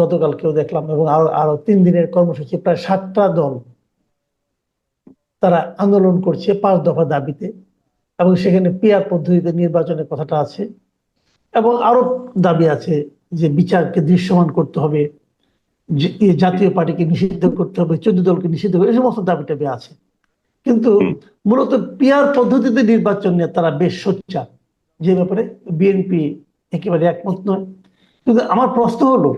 গতকালকেও দেখলাম, এবং আরো আরো 3 দিনের কর্মসূচি, প্রায় 7টা দল তারা আন্দোলন করছে 5 দফা দাবিতে। এবং সেখানে পিআর পদ্ধতিতে নির্বাচনের কথাটা আছে, এবং আরো দাবি আছে যে বিচারকে দৃশ্যমান করতে হবে, জাতীয় পার্টিকে নিষিদ্ধ করতে হবে, 14 দলকে নিষিদ্ধ করবে, এই সমস্ত দাবি টাবি আছে। কিন্তু হুম। মূলত পিআর পদ্ধতিতে নির্বাচন নিয়ে তারা বেশ সোচ্চার, যে ব্যাপারে বিএনপি একেবারে একমত নয়। কিন্তু আমার প্রশ্ন হলো,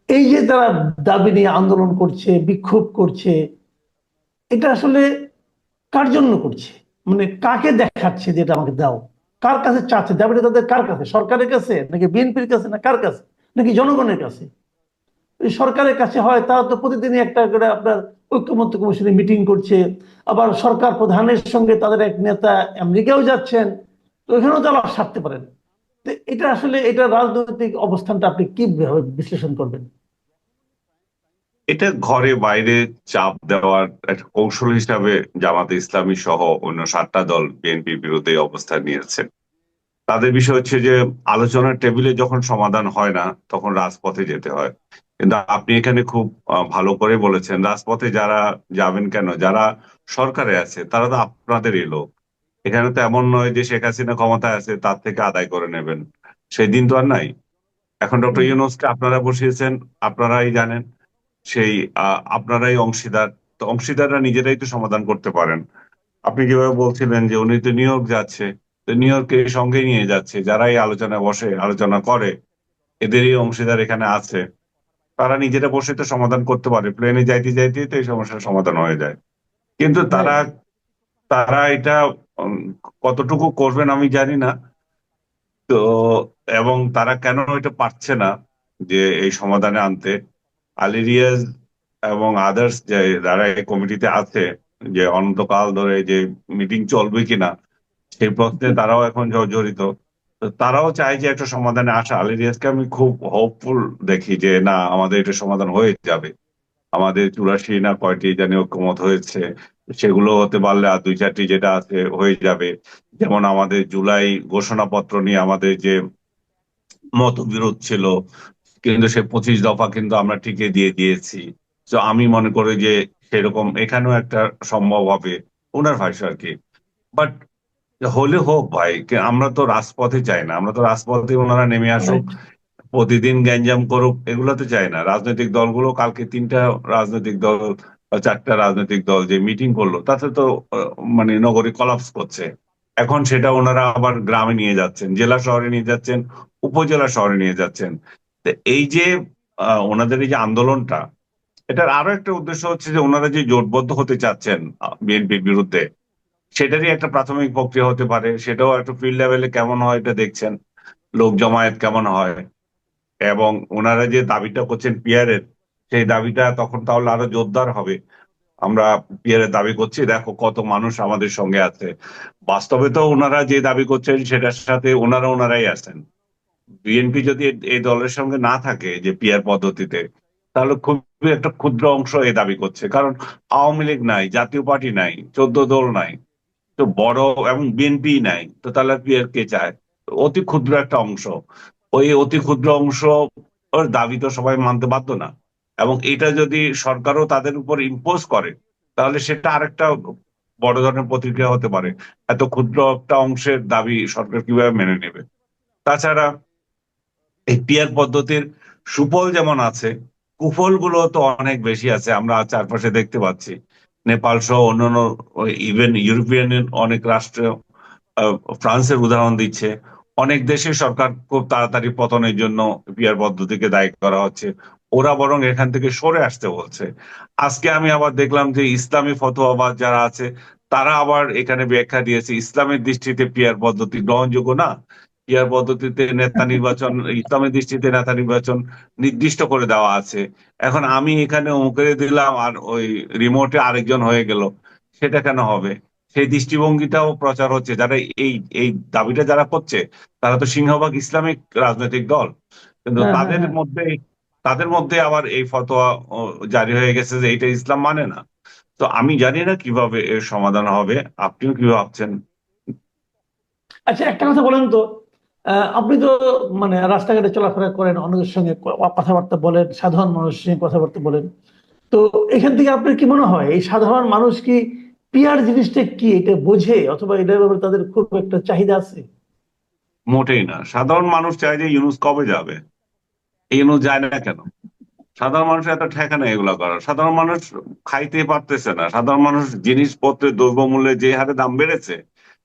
এই যে তারা দাবি নিয়ে আন্দোলন করছে, বিক্ষোভ করছে, এটা আসলে কার জন্য করছে? মানে কাকে দেখাচ্ছে যে এটা আমাকে দাও? কার কাছে চাচ্ছে দাবিটা? তাদের কার কাছে? সরকারের কাছে, নাকি বিএনপির কাছে, না কার কাছে, নাকি জনগণের কাছে? এই সরকারের কাছে হয়, তারা তো প্রতিদিনই একটা করে আপনার ঐক্যমত্য কমিশনে মিটিং করছে। আবার সরকার প্রধানের সঙ্গে তাদের এক নেতা আমেরিকাও যাচ্ছেন, তো এখানেও তারা সারতে পারেন। তো এটা আসলে, এটা রাজনৈতিক অবস্থানটা আপনি কিভাবে বিশ্লেষণ করবেন? এটা ঘরে বাইরে চাপ দেওয়ার একটা কৌশল হিসাবে জামাতে ইসলামী সহ অন্য 7টা দল বিএনপির বিরুদ্ধে এই অবস্থান নিয়েছে। তাদের বিষয় হচ্ছে যে আলোচনার টেবিলে যখন সমাধান হয় না তখন রাজপথে যেতে হয়। কিন্তু আপনি এখানে খুব ভালো করে বলেছেন, রাজপথে যারা যাবেন কেন, যারা সরকারে আছে তারা তো আপনাদেরই লোক। এখানে তো এমন নয় যে শেখ হাসিনা ক্ষমতায় আছে তার থেকে আদায় করে নেবেন, সেই দিন তো আর নাই। এখন ডক্টর হুম। ইউনূসকে আপনারা বসিয়েছেন, আপনারাই জানেন, সেই আপনারাই অংশীদার। তো অংশীদাররা নিজেরাই তো সমাধান করতে পারেন। আপনি যেভাবে বলছিলেন যে উনি তো নিউ ইয়র্ক যাচ্ছে, তো নিউ ইয়র্ককে সঙ্গে নিয়ে যাচ্ছে, যারা এই আলোচনায় বসে আলোচনা করে এদেরই অংশীদার এখানে আছে। তারা নিজেরা বসে তো সমাধান করতে পারে, প্লেনে যাইতে যাইতেই তো এই সমস্যার সমাধান হয়ে যায়। কিন্তু হ্যাঁ। তারা তারা এটা উম, কতটুকু করবেন আমি জানি না। তো এবং তারা কেন এটা পারছে না যে এই সমাধানে আনতে। আলী রিয়াজ এবং আদার্স যে যারা এই কমিটিতে আছে, যে অনন্তকাল ধরে যে মিটিং চলবে কিনা সেই প্রশ্নে তারাও এখন জড়িত। তো তারাও চায় যে একটা সমাধানে আসা। আলী রিয়াজকে আমি খুব হোপফুল দেখি যে না, আমাদের এটা সমাধান হয়ে যাবে। আমাদের 84 না কয়টি জানি ঐক্যমত হয়েছে, সেগুলো হতে পারলে আর 2-4টি যেটা আছে হয়ে যাবে। যেমন আমাদের জুলাই ঘোষণাপত্র নিয়ে আমাদের যে মতবিরোধ ছিল, কিন্তু সে 25 দফা কিন্তু আমরা টিকে দিয়ে দিয়েছি। তো আমি মনে করি যে সেরকম এখানেও একটা সম্ভব হবে, ওনার ভাষ্য আর কি। বাট হলে হোক ভাই, আমরা তো রাজপথে চাই না, আমরা তো রাজপথে ওনারা নেমে আসুক, রাইট। প্রতিদিন গ্যাঞ্জাম করুক, এগুলো তো চাই না। রাজনৈতিক দলগুলো কালকে 3টা রাজনৈতিক দল বা 4টা রাজনৈতিক দল যে মিটিং করলো তাতে তো মানে নগরী কলাপস করছে। এখন সেটা ওনারা আবার গ্রামে নিয়ে যাচ্ছেন, জেলা শহরে নিয়ে যাচ্ছেন, উপজেলা শহরে নিয়ে যাচ্ছেন। তো এই যে ওনাদের এই যে আন্দোলনটা, এটার আরো একটা উদ্দেশ্য হচ্ছে যে ওনারা যে জোটবদ্ধ হতে চাচ্ছেন বিএনপির বিরুদ্ধে, সেটারই একটা প্রাথমিক প্রক্রিয়া হতে পারে। সেটাও একটা ফিল্ড লেভেলে কেমন হয় এটা দেখছেন, লোক জমায়েত কেমন হয়। এবং ওনারা যে দাবিটা করছেন পিয়ারের, সেই দাবিটা তখন তাহলে আরো জোরদার হবে। আমরা পিয়ারের দাবি করছি, দেখো কত মানুষ আমাদের সঙ্গে আছে। বাস্তবে তো ওনারা যে দাবি করছেন সেটার সাথে ওনারাই আছেন। বিএনপি যদি এই দলের সঙ্গে না থাকে যে পিয়ার পদ্ধতিতে, তাহলে খুবই একটা ক্ষুদ্র অংশ এই দাবি করছে। কারণ আওয়ামী লীগ নাই, জাতীয় পার্টি নাই, 14 দল নাই, তো বড়, এবং বিএনপি নাই, তো তাহলে পিয়ার কে চায়? তো অতি ক্ষুদ্র একটা অংশ। ওই অতি ক্ষুদ্র অংশ ওর দাবি তো সবাই মানতে বাধ্য না। এবং এটা যদি সরকারও তাদের উপর ইম্পোজ করে, তাহলে সেটা আরেকটা বড় ধরনের প্রতিক্রিয়া হতে পারে। এত ক্ষুদ্র একটা অংশের দাবি সরকার কিভাবে মেনে নেবে? তাছাড়া এই পিয়ার পদ্ধতির সুফল যেমন আছে, কুফল গুলো তো অনেক বেশি আছে, আমরা চারপাশে দেখতে পাচ্ছি। নেপাল সহ অন্যান্য, ইভেন ইউরোপিয়ান অনেক রাষ্ট্র, ফ্রান্সের উদাহরণ দিচ্ছে। অনেক দেশে সরকার খুব তাড়াতাড়ি পতনের জন্য পিয়ার পদ্ধতিকে দায়ী করা হচ্ছে, ওরা বরং এখান থেকে সরে আসতে বলছে। আজকে আমি আবার দেখলাম যে ইসলামী ফতোয়াবাদ যারা আছে তারা আবার এখানে ব্যাখ্যা দিয়েছে ইসলামের দৃষ্টিতে পিয়ার পদ্ধতি গ্রহণযোগ্য না। পিয়ার পদ্ধতিতে নেতা নির্বাচন, ইসলামের দৃষ্টিতে নেতা নির্বাচন নির্দিষ্ট করে দেওয়া আছে। এখন আমি এখানে অমুকে দিলাম আর ওই রিমোটে আরেকজন হয়ে গেল, সেটা কেন হবে? সেই দৃষ্টিভঙ্গিটাও প্রচার হচ্ছে। যারা এই এই দাবিটা যারা করছে তারা তো সিংহভাগ ইসলামিক রাজনৈতিক দল, কিন্তু হ্যাঁ, হ্যাঁ, তাদের হ্যাঁ। মধ্যে আবার এই ফতোয়া জারি হয়ে গেছে যে এটা ইসলাম মানে না। তো আমি জানি না কিভাবে এর সমাধান হবে, আপনিও কি ভাবছেন? আচ্ছা, একটা কথা বলেন তো, আপনি তো মানে রাস্তাঘাটে চলাফেরা করেন, অনেকের সঙ্গে কথাবার্তা বলেন, সাধারণ মানুষের সঙ্গে কথাবার্তা বলেন। তো এখান থেকে আপনার কি মনে হয় এই সাধারণ মানুষ কি পিয়ার জিনিসটা কি এটা বোঝে, অথবা এটার ব্যাপারে তাদের খুব একটা চাহিদা আছে? মোটেই না। সাধারণ মানুষ চায় যে ইউনূস কবে যাবে, এই ইউনূস যায় না কেন? সাধারণ মানুষের এত ঠেকা নেই এগুলো করার। সাধারণ মানুষ খাইতে পারতেছে না। সাধারণ মানুষ জিনিসপত্রের দ্রব্যমূল্যের যে হারে দাম বেড়েছে,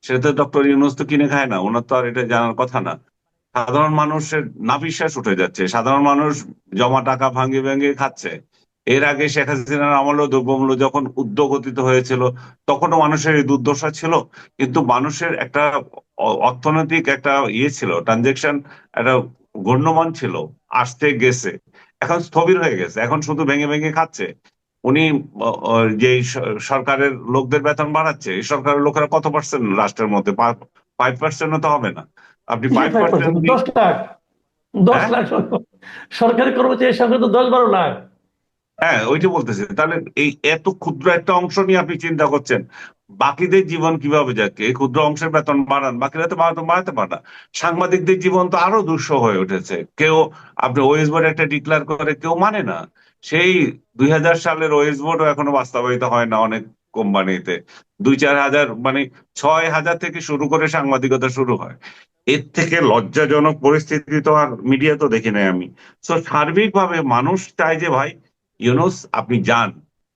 সেটা তো ডক্টর ইউনূস তো কিনে খায় না, ওনার তো আর এটা জানার কথা না। সাধারণ মানুষের নাভিশ্বাস উঠে যাচ্ছে। সাধারণ মানুষ জমা টাকা ভাঙে ভাঙে খাচ্ছে। এর আগে শেখ হাসিনার আমলেও দ্রব্যমূল্য যখন ঊর্ধ্বগতিত হয়েছিল, তখনও মানুষের এই দুর্দশা ছিল। কিন্তু মানুষের একটা অর্থনৈতিক একটা ছিল, ট্রানজেকশন একটা গণ্যমান ছিল, আসতে গেছে। এখন স্থবির হয়ে গেছে, এখন শুধু ভেঙে ভেঙে খাচ্ছে। উনি যে সরকারের লোকদের বেতন বাড়াচ্ছে, এই সরকারের লোকেরা কত পার্সেন্ট রাষ্ট্রের মধ্যে? 5%ও তো হবে না। আপনি কিসের ফাইভ 5%? পার্সেন্ট 10 লাখ, দশ হ্যাঁ, লাখ সরকারি কর্মচারীর সংখ্যা তো 10-12 লাখ। হ্যাঁ, ওইটা বলতেছে। তাহলে এই এত ক্ষুদ্র একটা অংশ নিয়ে আপনি চিন্তা করছেন, বাকিদের জীবন কিভাবে যাচ্ছে? এই ক্ষুদ্র অংশের বেতন বাড়ান, বাকিরা তো বাড়াতে পারে না। সাংবাদিকদের জীবন তো আরো দুঃসহ হয়ে উঠেছে। কেউ, আপনি ওয়েস বোর্ড একটা ডিক্লেয়ার করে কেউ মানে না। সেই 2000 সালের ওয়েস বোর্ডও এখনো বাস্তবায়িত হয় না অনেক কোম্পানিতে। 2-4 হাজার, মানে 6,000 থেকে শুরু করে সাংবাদিকতা শুরু হয়। এর থেকে লজ্জাজনক পরিস্থিতি তো আর মিডিয়া তো দেখি নাই আমি। তো সার্বিকভাবে মানুষ চায় যে ভাই, ইউনুস আপনি যান,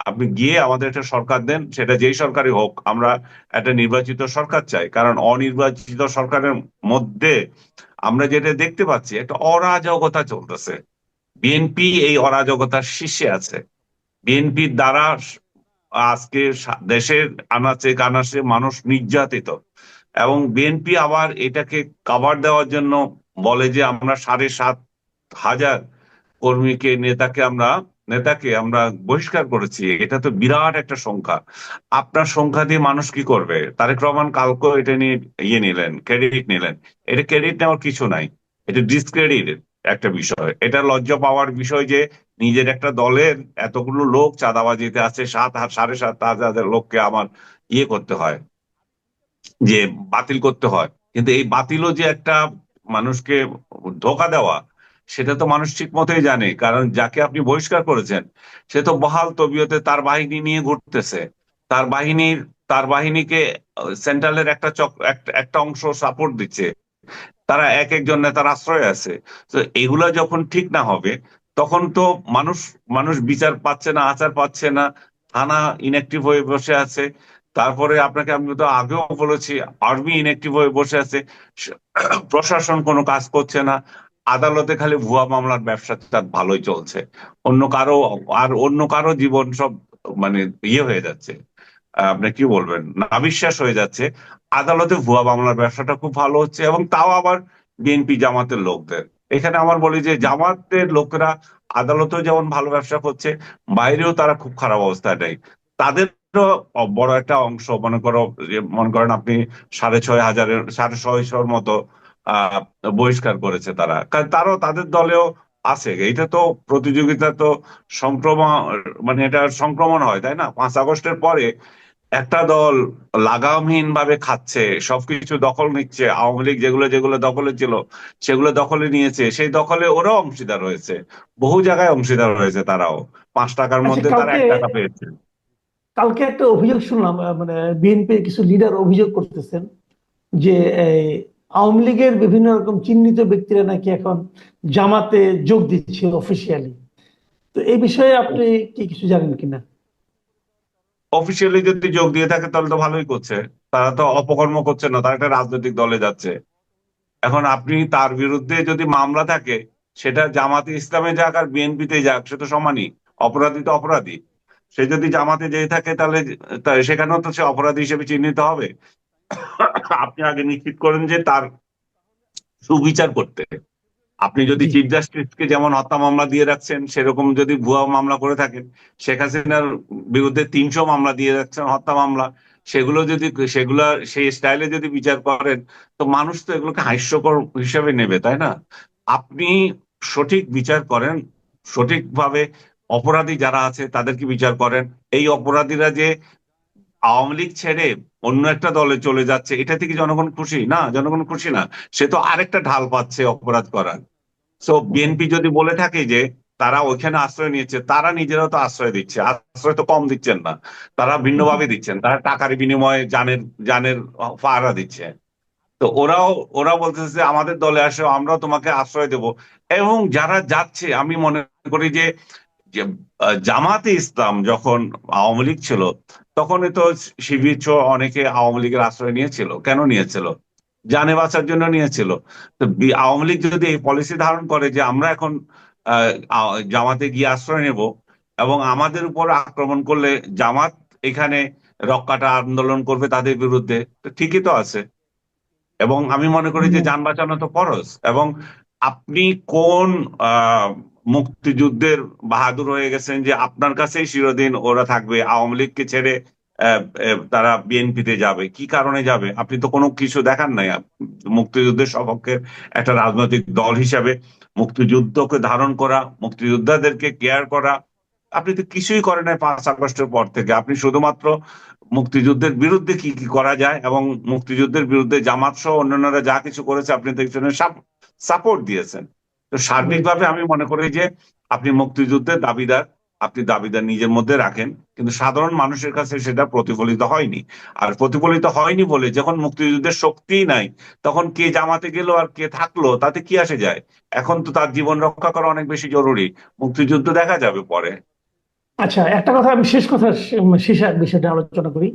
আপনি গিয়ে আমাদের একটা সরকার দেন, সেটা যেই সরকারই হোক। আমরা একটা নির্বাচিত সরকার চাই, কারণ অনির্বাচিত সরকারের মধ্যে আমরা যেটা দেখতে পাচ্ছি, একটা অরাজকতা চলতেছে। বিএনপি এই অরাজকতার শীর্ষে আছে। বিএনপির দ্বারা আজকে দেশের আনাচে কানাচে মানুষ নির্যাতিত। এবং বিএনপি আবার এটাকে কাভার দেওয়ার জন্য বলে যে আমরা 7,500 কর্মীকে, নেতাকে আমরা বহিষ্কার করেছি। এটা তো বিরাট একটা সংখ্যা। আপনার সংখ্যা দিয়ে মানুষ কি করবে? তারেক রহমান কালকে এটা নিয়ে নিলেন, ক্রেডিট নিলেন। এটা ক্রেডিট নেওয়ার কিছু নাই, এটা ডিসক্রেডিট একটা বিষয়। এটা লজ্জা পাওয়ার বিষয় যে নিজের একটা দলের এতগুলো লোক চাঁদাবাজিতে আছে, 7,500 লোককে আমার করতে হয়, যে বাতিল করতে হয়। কিন্তু এই বাতিলও যে একটা মানুষকে ধোকা দেওয়া, সেটা তো মানুষ ঠিক মতোই জানে। কারণ যাকে আপনি বহিষ্কার করেছেন, সে তো বহাল তবিয়তে তার বাহিনী নিয়ে ঘুরতেছে। তার বাহিনীর তার বাহিনীকে সেন্ট্রালের একটা একটা অংশ সাপোর্ট দিচ্ছে। তারা এক একজন নেতার আশ্রয় আছে। তো এগুলা যখন ঠিক না হবে, তখন তো মানুষ মানুষ বিচার পাচ্ছে না, আচার পাচ্ছে না। থানা ইনঅ্যাক্টিভ হয়ে বসে আছে। তারপরে আপনাকে আমি তো আগেও বলেছি, আর্মি ইনঅ্যাক্টিভ হয়ে বসে আছে। স- প্রশাসন কোনো কাজ করছে না। আদালতে খালি ভুয়া মামলার ব্যবসাটা ভালোই চলছে। অন্য কারো জীবন সব মানে হয়ে যাচ্ছে। আপনি কি বলবেন, নাবিশ্বাস হয়ে যাচ্ছে। আদালতে ভুয়া মামলার ব্যবসাটা খুব ভালো হচ্ছে, এবং তাও আবার বিএনপি জামাতের লোকদের। এখানে আমার বলি যে জামাতের লোকেরা আদালতেও যেমন ভালো ব্যবসা করছে, বাইরেও তারা খুব খারাপ অবস্থায় নেই। তাদেরও বড় একটা অংশ, মনে করেন আপনি 6,500, 650 মতো আহ বহিষ্কার করেছে তারা। কারণ তারাও তাদের দলেও আছে। এটা তো প্রতিযোগিতা তো সংক্রমণ, মানে এটা সংক্রমণ হয়, তাই না? 5 আগস্টের পরে একটা দল লাগামহীন ভাবে খাচ্ছে, সবকিছু দখল নিচ্ছে। আওয়ামী লীগ যেগুলো যেগুলো দখলে ছিল, সেগুলো দখলে নিয়েছে। সেই দখলে ওরাও অংশীদার হয়েছে, বহু জায়গায় অংশীদার হয়েছে তারাও। 5 টাকার আচ্ছা, মধ্যে তারা কালকে 1 টাকা পেয়েছে। কালকে একটা অভিযোগ শুনলাম, মানে বিএনপির কিছু লিডার অভিযোগ করতেছেন যে এই আওয়ামী লীগের বিভিন্ন রকম চিহ্নিত ব্যক্তিরা নাকি এখন জামাতে যোগ দিচ্ছে অফিসিয়ালি। তো এই বিষয়ে আপনি কি কিছু জানেন কিনা? অফিসিয়ালি যদি যোগ দিয়ে থাকে তাহলে তো ভালোই করছে। তারা তো অপকর্ম করছে না, তারা একটা রাজনৈতিক দলে যাচ্ছে। এখন আপনি তার বিরুদ্ধে যদি মামলা থাকে, সেটা জামাতে ইসলামে যাক আর বিএনপিতে যাক, সে তো সমানই। অপরাধী তো অপরাধী। সে যদি জামাতে যেয়ে থাকে, তাহলে সেখানেও তো সে অপরাধী হিসেবে চিহ্নিত হবে। আপনি আগে নিশ্চিত করেন যে তার সুবিচার করতে। আপনি যদি জি। চিফ জাস্টিসকে যেমন হত্যা মামলা দিয়ে রাখছেন, সেরকম যদি ভুয়া মামলা করে থাকেন, শেখ হাসিনার বিরুদ্ধে 300 মামলা দিয়ে রাখছেন, হত্যা মামলা, সেগুলা সেই স্টাইলে যদি বিচার করেন, তো মানুষ তো এগুলোকে হাস্যকর হিসেবে নেবে, তাই না? আপনি সঠিক বিচার করেন, সঠিকভাবে অপরাধী যারা আছে তাদেরকে বিচার করেন। এই অপরাধীরা যে আওয়ামী লীগ ছেড়ে অন্য একটা দলে চলে যাচ্ছে, এটা থেকে জনগণ খুশি না? জনগণ খুশি না। সে তো আরেকটা ঢাল পাচ্ছে অপরাধ করার। সো বিএনপি যদি বলে থাকে যে তারা ওইখানে আশ্রয় নিয়েছে, তারা নিজেরাও তো আশ্রয় দিচ্ছে, আশ্রয় তো কম দিচ্ছেন না, তারা ভিন্নভাবে দিচ্ছেন, তারা টাকার বিনিময়ে জানের জানের পাহারা দিচ্ছে। তো ওরা বলতেছে যে আমাদের দলে আসো, আমরাও তোমাকে আশ্রয় দেব। এবং যারা যাচ্ছে আমি মনে করি যে যে জামাতে ইসলাম যখন আওয়ামী লীগ ছিল, তখনই তো শিবির অনেকে আওয়ামী লীগের আশ্রয় নিয়েছিল। কেন নিয়েছিল? জানে বাঁচার জন্য নিয়েছিল। তো আওয়ামী লীগ যদি এই পলিসি ধারণ করে যে আমরা এখন জামাতে গিয়ে আশ্রয় নেব, এবং আমাদের উপর আক্রমণ করলে জামাত এখানে রক্ষাটা আন্দোলন করবে তাদের বিরুদ্ধে, তো ঠিকই তো আছে। এবং আমি মনে করি যে যান বাঁচানো তো ফরজ। এবং আপনি কোন আহ মুক্তিযুদ্ধের বাহাদুর হয়ে গেছেন যে আপনার কাছেই চিরদিন ওরা থাকবে, আওয়ামী লীগকে ছেড়ে তারা বিএনপিতে যাবে? কি কারণে যাবে? আপনি তো কোনো কিছু দেখান নাই। মুক্তিযুদ্ধের সপক্ষের একটা রাজনৈতিক দল হিসাবে মুক্তিযুদ্ধকে ধারণ করা, মুক্তিযোদ্ধাদেরকে কেয়ার করা, আপনি তো কিছুই করেন নাই 5 আগস্টের পর থেকে। আপনি শুধুমাত্র মুক্তিযুদ্ধের বিরুদ্ধে কি কি করা যায় এবং মুক্তিযুদ্ধের বিরুদ্ধে জামাত সহ অন্যান্যরা যা কিছু করেছে আপনি তো একজনের সাপোর্ট দিয়েছেন। তো সার্বিকভাবে আমি মনে করি যে আপনি মুক্তিযুদ্ধের দাবিদার, আপনি দাবিদার নিজের মধ্যে রাখেন, কিন্তু সাধারণ মানুষের কাছে সেটা প্রতিফলিত হয়নি। আর প্রতিফলিত হয়নি বলে যখন মুক্তিযুদ্ধের শক্তিই নাই, তখন কে জামাতে গেল আর কে থাকলো তাতে কি আসে যায়? এখন তো তার জীবন রক্ষা করা অনেক বেশি জরুরি। মুক্তিযুদ্ধ দেখা যাবে পরে। আচ্ছা, একটা কথা আমি শেষ কথা শেষ বিষয়টা আলোচনা করি।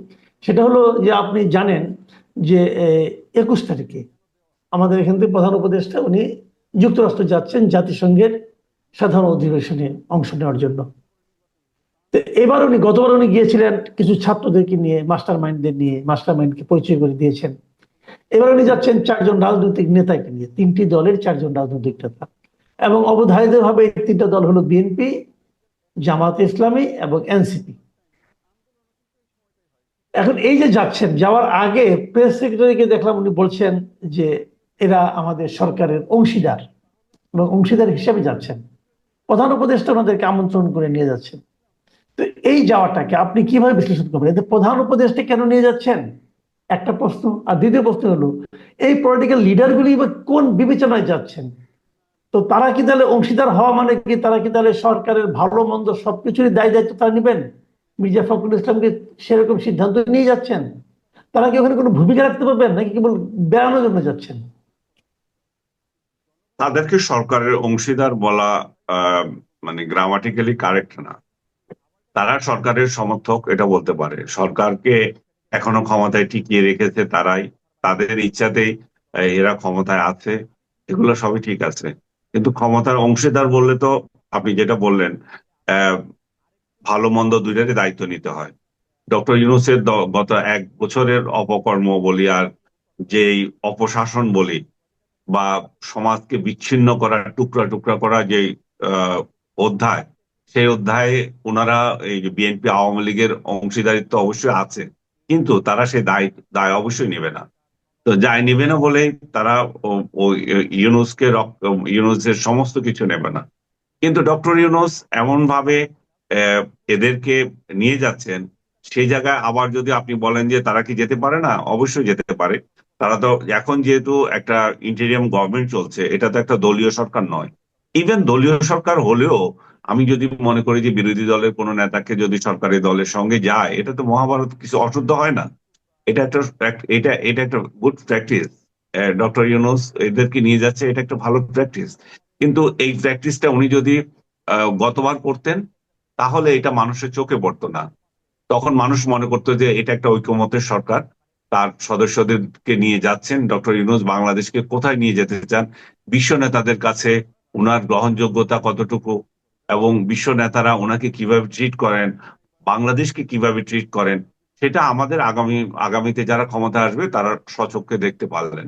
সেটা হলো যে আপনি জানেন যে 21 তারিখে আমাদের এখান থেকে প্রধান উপদেষ্টা উনি যুক্তরাষ্ট্র যাচ্ছেন জাতিসংঘের সাধারণ অধিবেশনে অংশ নেওয়ার জন্য। তো এবার উনি, গতবার উনি গিয়েছিলেন কিছু ছাত্রদেরকে নিয়ে, মাস্টার মাইন্ডদের নিয়ে, মাস্টার মাইন্ডকে পরিচয় করে দিয়েছেন। এবার উনি যাচ্ছেন 4 জন রাজনৈতিক নেতাকে নিয়ে, 3টি দলের 4 জন রাজনৈতিক নেতা। এবং অবধারিত ভাবে এই 3টা দল হলো বিএনপি, জামাত ইসলামী এবং এনসিপি। এখন এই যে যাচ্ছেন, যাওয়ার আগে প্রেস সেক্রেটারিকে দেখলাম উনি বলছেন যে এরা আমাদের সরকারের অংশীদার, এবং অংশীদার হিসেবে যাচ্ছেন। প্রধান উপদেষ্টা ওনাদেরকে আমন্ত্রণ করে নিয়ে যাচ্ছেন। তো এই যাওয়াটাকে আপনি কিভাবে বিশ্লেষণ করবেন? এতে প্রধান উপদেষ্টা কেন নিয়ে যাচ্ছেন, একটা প্রশ্ন। আর দ্বিতীয় প্রশ্ন হলো, এই পলিটিক্যাল লিডারগুলি কোন বিবেচনায় যাচ্ছেন? তো তারা কি তাহলে অংশীদার হওয়া মানে কি তারা কি তাহলে সরকারের ভালো মন্দ সবকিছুরই দায় দায়িত্ব তারা নেবেন? মির্জা ফখরুল ইসলামকে সেরকম সিদ্ধান্ত নিয়ে যাচ্ছেন? তারা কি ওখানে কোনো ভূমিকা রাখতে পারবেন, নাকি কেবল বেড়ানোর জন্য যাচ্ছেন? তাদেরকে সরকারের অংশীদার বলা আহ মানে গ্রামাটিক্যালি কারেক্ট না। তারা সরকারের সমর্থক, এটা বলতে পারে। সরকারকে এখনো ক্ষমতায় টিকিয়ে রেখেছে তারাই, তাদের ইচ্ছাতেই এরা ক্ষমতায় আছে, এগুলো সবই ঠিক আছে। কিন্তু ক্ষমতার অংশীদার বললে তো আপনি যেটা বললেন, আহ ভালো মন্দ দুইটারই দায়িত্ব নিতে হয়। ডক্টর ইউনূসের গত 1 বছরের অপকর্ম বলি আর যেই অপশাসন বলি, বা সমাজকে বিচ্ছিন্ন করা, টুকরা টুকরা করা যে আহ, অধ্যায়, সেই অধ্যায়ে ওনারা এই যে বিএনপি আওয়ামী লীগের অংশীদারিত্ব অবশ্যই আছে, কিন্তু তারা সেই দায় অবশ্যই নেবে না। তো দায় নেবে না বলেই তারা ওই ইউনূসের সমস্ত কিছু নেবে না। কিন্তু ডক্টর ইউনূস এমন ভাবে আহ, এদেরকে নিয়ে যাচ্ছেন, সেই জায়গায় আবার যদি আপনি বলেন যে তারা কি যেতে পারে না, অবশ্যই যেতে পারে। তারা তো এখন যেহেতু একটা ইন্টেরিয়াম গভর্নমেন্ট চলছে, এটা তো একটা দলীয় সরকার নয়। ইভেন দলীয় সরকার হলেও আমি যদি মনে করি যে বিরোধী দলের কোনো নেতাকে যদি সরকারি দলের সঙ্গে যায়, এটা তো মহাভারত কিছু অশুদ্ধ হয় না। এটা একটা এটা এটা একটা গুড প্র্যাকটিস। ডক্টর ইউনূস এদেরকে নিয়ে যাচ্ছে, এটা একটা ভালো প্র্যাকটিস। কিন্তু এই প্র্যাকটিসটা উনি যদি গতবার করতেন, তাহলে এটা মানুষের চোখে পড়তো না। তখন মানুষ মনে করতো যে এটা একটা ঐকমত্যের সরকার, তার সদস্যদেরকে নিয়ে যাচ্ছেন। ডক্টর ইউনূস বাংলাদেশকে কোথায় নিয়ে যেতে চান, বিশ্ব নেতাদের কাছে উনার গ্রহণযোগ্যতা কতটুকু, এবং বিশ্ব নেতারা ওনাকে কিভাবে ট্রিট করেন, বাংলাদেশকে কিভাবে ট্রিট করেন, সেটা আমাদের আগামীতে যারা ক্ষমতা আসবে তারা স্বচক্ষে দেখতে পারলেন।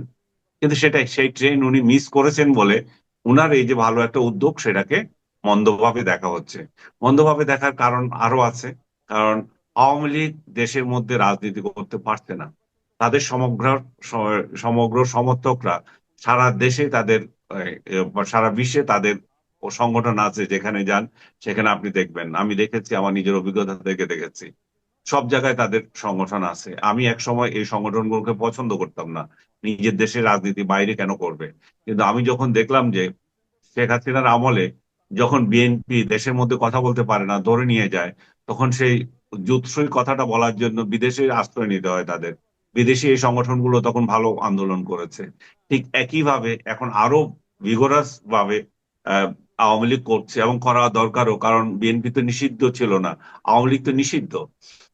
কিন্তু সেটাই, সেই ট্রেন উনি মিস করেছেন বলে উনার এই যে ভালো একটা উদ্যোগ, সেটাকে মন্দভাবে দেখা হচ্ছে। মন্দভাবে দেখার কারণ আরো আছে। কারণ আওয়ামী লীগ দেশের মধ্যে রাজনীতি করতে পারছে না। তাদের সমগ্র সমর্থকরা সারা দেশে তাদের, সারা বিশ্বে তাদের সংগঠন আছে। যেখানে যান সেখানে আপনি দেখবেন, আমি দেখেছি, আমার নিজের অভিজ্ঞতা থেকে দেখেছি, সব জায়গায় তাদের সংগঠন আছে। আমি এক সময় এই সংগঠনগুলোকে পছন্দ করতাম না, নিজের দেশের রাজনীতি বাইরে কেন করবে। কিন্তু আমি যখন দেখলাম যে শেখ হাসিনার আমলে যখন বিএনপি দেশের মধ্যে কথা বলতে পারে না, ধরে নিয়ে যায়, তখন সেই জুৎসই কথাটা বলার জন্য বিদেশে আশ্রয় নিতে হয় তাদের। বিদেশি এই সংগঠনগুলো তখন ভালো আন্দোলন করেছে। ঠিক একইভাবে এখন আরো ভিগোরাস ভাবে আহ, আওয়ামী লীগ করছে, এবং করা দরকারও, কারণ বিএনপি তো নিষিদ্ধ ছিল না, আওয়ামী লীগ তো নিষিদ্ধ।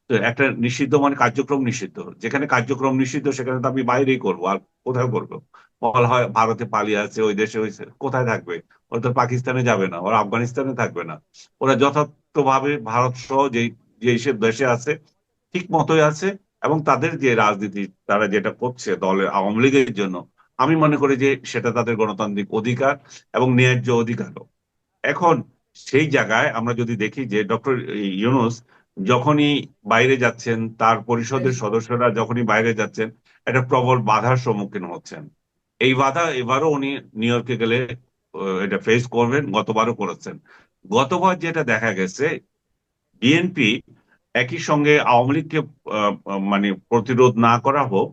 তো একটা নিষিদ্ধ মানে কার্যক্রম নিষিদ্ধ, যেখানে কার্যক্রম নিষিদ্ধ সেখানে তো আমি বাইরেই করবো, আর কোথায় করবো? বলা হয় ভারতে পালিয়ে আছে, ওই দেশে হয়েছে, কোথায় থাকবে? ওরা তো পাকিস্তানে যাবে না, ওরা আফগানিস্তানে থাকবে না, ওরা যথার্থভাবে ভারত সহ যে যে সব দেশে আছে ঠিক মতোই আছে। এবং তাদের যে রাজনীতি তারা যেটা করছে দলের আওয়ামী লীগের জন্য, আমি মনে করি যে সেটা তাদের গণতান্ত্রিক অধিকার এবং ন্যায্য অধিকারও। এখন সেই জায়গায় আমরা যদি দেখি যে ডক্টর ইউনূস যখনই বাইরে যাচ্ছেন, তার পরিষদের সদস্যরা যখনই বাইরে যাচ্ছেন, একটা প্রবল বাধার সম্মুখীন হচ্ছেন। এই বাধা এবারও উনি নিউ ইয়র্কে গেলে এটা ফেস করবেন, গতবারও করেছেন। গতবার যেটা দেখা গেছে, বিএনপি একই সঙ্গে আওয়ামী লীগকে মানে প্রতিরোধ না করা হোক,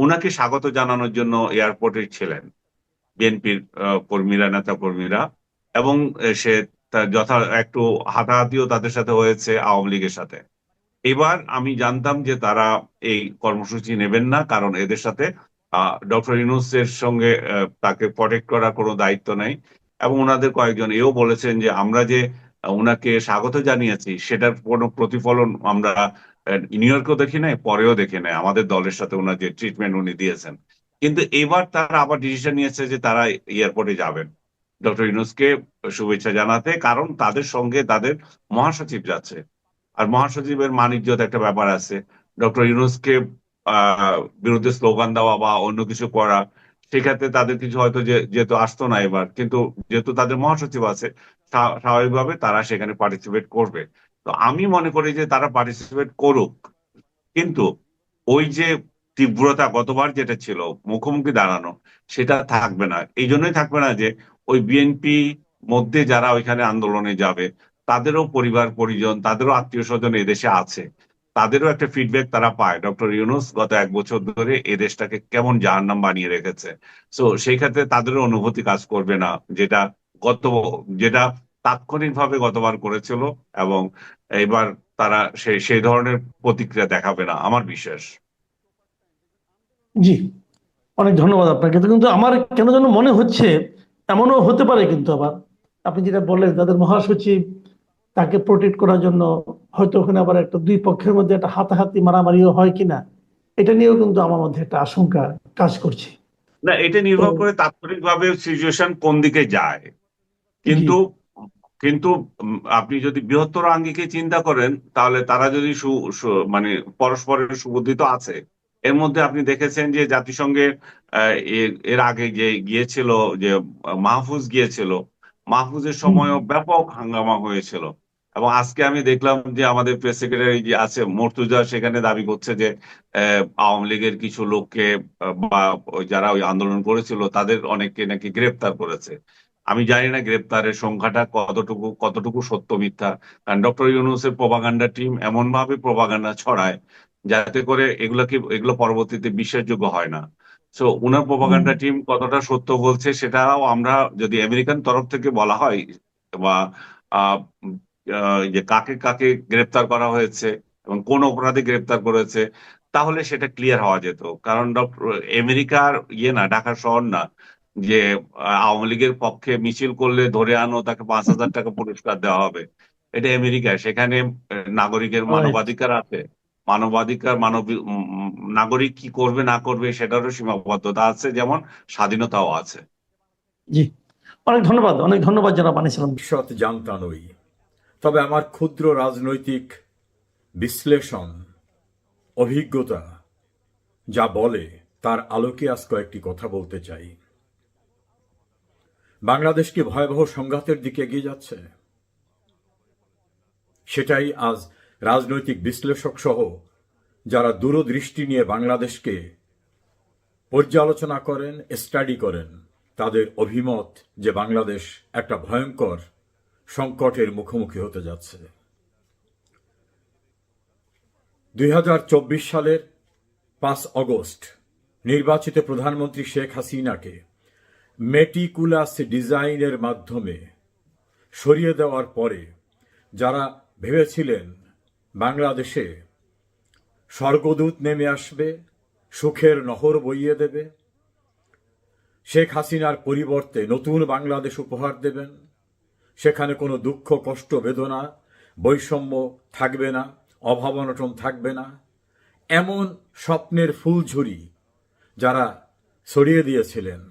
উনাকে স্বাগত জানানোর জন্য এয়ারপোর্টে ছিলেন বিএনপির কর্মীরা, নেতা কর্মীরা। এবং সে তার একটু হাতাহাতিও তাদের সাথে হয়েছে আওয়ামী লীগের সাথে। এবার আমি জানতাম যে তারা এই কর্মসূচি নেবেন না, কারণ এদের সাথে ডক্টর ইউনূসের সঙ্গে তাকে প্রটেক্ট করার কোনো দায়িত্ব নেই। এবং ওনাদের কয়েকজন এও বলেছেন যে আমরা যে ওনাকে স্বাগত জানিয়েছি সেটার কোনো প্রতিফলন আমরা নিউ ইয়র্কেও দেখি নাই, পরেও দেখি নাই আমাদের দলের সাথে ওনার যে ট্রিটমেন্ট উনি দিয়েছেন। কিন্তু এবার তারা আবার ডিসিশন নিয়েছে যে তারা এয়ারপোর্টে যাবেন ডক্টর ইউনূসকে শুভেচ্ছা জানাতে, কারণ তাদের সঙ্গে তাদের মহাসচিব যাচ্ছে। আর মহাসচিবের মানিজ্যত একটা ব্যাপার আছে। ডক্টর ইউনূসকে বিরুদ্ধে স্লোগান দেওয়া বা অন্য কিছু করা, সেক্ষেত্রে তাদের কিছু হয়তো যেহেতু আসতো না এবার, কিন্তু যেহেতু তাদের মহাসচিব আছে, স্বাভাবিকভাবে তারা সেখানে পার্টিসিপেট করবে। তো আমি মনে করি যে তারা পার্টিসিপেট করুক, কিন্তু ওই যে তীব্রতা গতবার যেটা ছিল মুখোমুখি দাঁড়ানো, সেটা থাকবে না। এই জন্যই থাকবে না যে ওই বিএনপি মধ্যে যারা ওইখানে আন্দোলনে যাবে, তাদেরও পরিবার পরিজন, তাদেরও আত্মীয় স্বজন এদেশে আছে, তাদেরও একটা ফিডব্যাক তারা পায় ডক্টর ইউনূস গত এক বছর ধরে এ দেশটাকে কেমন জাহান্নাম বানিয়ে রেখেছে। তো সেই ক্ষেত্রে তাদেরও অনুভূতি কাজ করবে না, যেটা গত যেটা তাৎক্ষণিকভাবে গতবার করেছিল। এবং এবার তারা সেই ধরনের প্রতিক্রিয়া দেখাবে না আমার বিশ্বাস। জি, অনেক ধন্যবাদ আপনাকে। তো কিন্তু আমার কেন যেন মনে হচ্ছে এমনও হতে পারে, কিন্তু আবার আপনি যেটা বললেন তাদের মহাসচিব তাকে প্রোটেক্ট করার জন্য হয়তো ওখানে আবার একটা দুই পক্ষের মধ্যে একটা হাতাহাতি মারামারিও হয় কিনা, এটা নিয়েও কিন্তু আমার মধ্যে একটা আশঙ্কা কাজ করছে। না, এটা তো নির্ভর করে তাৎক্ষণিকভাবে সিচুয়েশন কোন দিকে যায়। জি, কিন্তু কিন্তু আপনি যদি বৃহত্তর আঙ্গিকে চিন্তা করেন, তাহলে তারা যদি মানে পরস্পরের সুবুদ্ধি তো আছে। এর মধ্যে আপনি দেখেছেন যে জাতিসংঘে এর আগে যে গিয়েছিল, যে মাহফুজ গিয়েছিল, মাহফুজের হুম, সময়ও ব্যাপক হাঙ্গামা হয়েছিল। এবং আজকে আমি দেখলাম যে আমাদের প্রেস সেক্রেটারি যে আছে মর্তুজা, সেখানে দাবি করছে যে আওয়ামী লীগের কিছু লোককে বা যারা ওই আন্দোলন করেছিল তাদের অনেককে নাকি গ্রেপ্তার করেছে। আমি জানি না গ্রেপ্তারের সংখ্যাটা কতটুকু কতটুকু সত্য মিথ্যা, কারণ ডক্টর ইউনূসের প্রোপাগান্ডা টিম এমন ভাবে প্রোপাগান্ডা ছড়ায় যাতে করে এগুলো পরবর্তীতে বিশ্বাসযোগ্য হয় না। সো উনার হুম, প্রোপাগান্ডা টিম কতটা সত্য বলছে সেটাও আমরা, যদি আমেরিকান তরফ থেকে বলা হয় বা আহ, যে কাকে কাকে গ্রেপ্তার করা হয়েছে এবং কোন অপরাধে গ্রেপ্তার করেছে, তাহলে সেটা ক্লিয়ার হওয়া যেত। কারণ ডক্টর আমেরিকার না, ঢাকার শহর না যে আওয়ামী লীগের পক্ষে মিছিল করলে ধরে আনো, তাকে 5,000 টাকা পুরস্কার দেওয়া হবে। এটা আমেরিকা, সেখানে নাগরিকের রাইট। মানবাধিকার আছে। মানবাধিকার নাগরিক কি করবে না করবে সেটারও সীমাবদ্ধতা আছে, যেমন স্বাধীনতাও আছে। জি, অনেক ধন্যবাদ, অনেক ধন্যবাদ জনাব আনিস সালাম। ভবিষ্যৎ জানতা নই, তবে আমার ক্ষুদ্র রাজনৈতিক বিশ্লেষণ অভিজ্ঞতা যা বলে তার আলোকে আজ কয়েকটি কথা বলতে চাই। বাংলাদেশ কি ভয়াবহ সংঘাতের দিকে এগিয়ে যাচ্ছে? সেটাই আজ রাজনৈতিক বিশ্লেষক সহ যারা দূরদৃষ্টি নিয়ে বাংলাদেশকে পর্যালোচনা করেন, স্টাডি করেন, তাদের অভিমত যে বাংলাদেশ একটা ভয়ঙ্কর সংকটের মুখোমুখি হতে যাচ্ছে। 2024 সালের 5 অগস্ট নির্বাচিত প্রধানমন্ত্রী শেখ হাসিনাকে মেটিকুলাস ডিজাইনের মাধ্যমে সরিয়ে দেওয়ার পরে যারা ভেবেছিলেন বাংলাদেশে স্বর্গদূত নেমে আসবে, সুখের নহর বইয়ে দেবে, শেখ হাসিনার পরিবর্তে নতুন বাংলাদেশ উপহার দেবেন, সেখানে কোনো দুঃখ কষ্ট বেদনা বৈষম্য থাকবে না, অভাব অনটন থাকবে না, এমন স্বপ্নের ফুলঝুরি যারা ছড়িয়ে দিয়েছিলেন,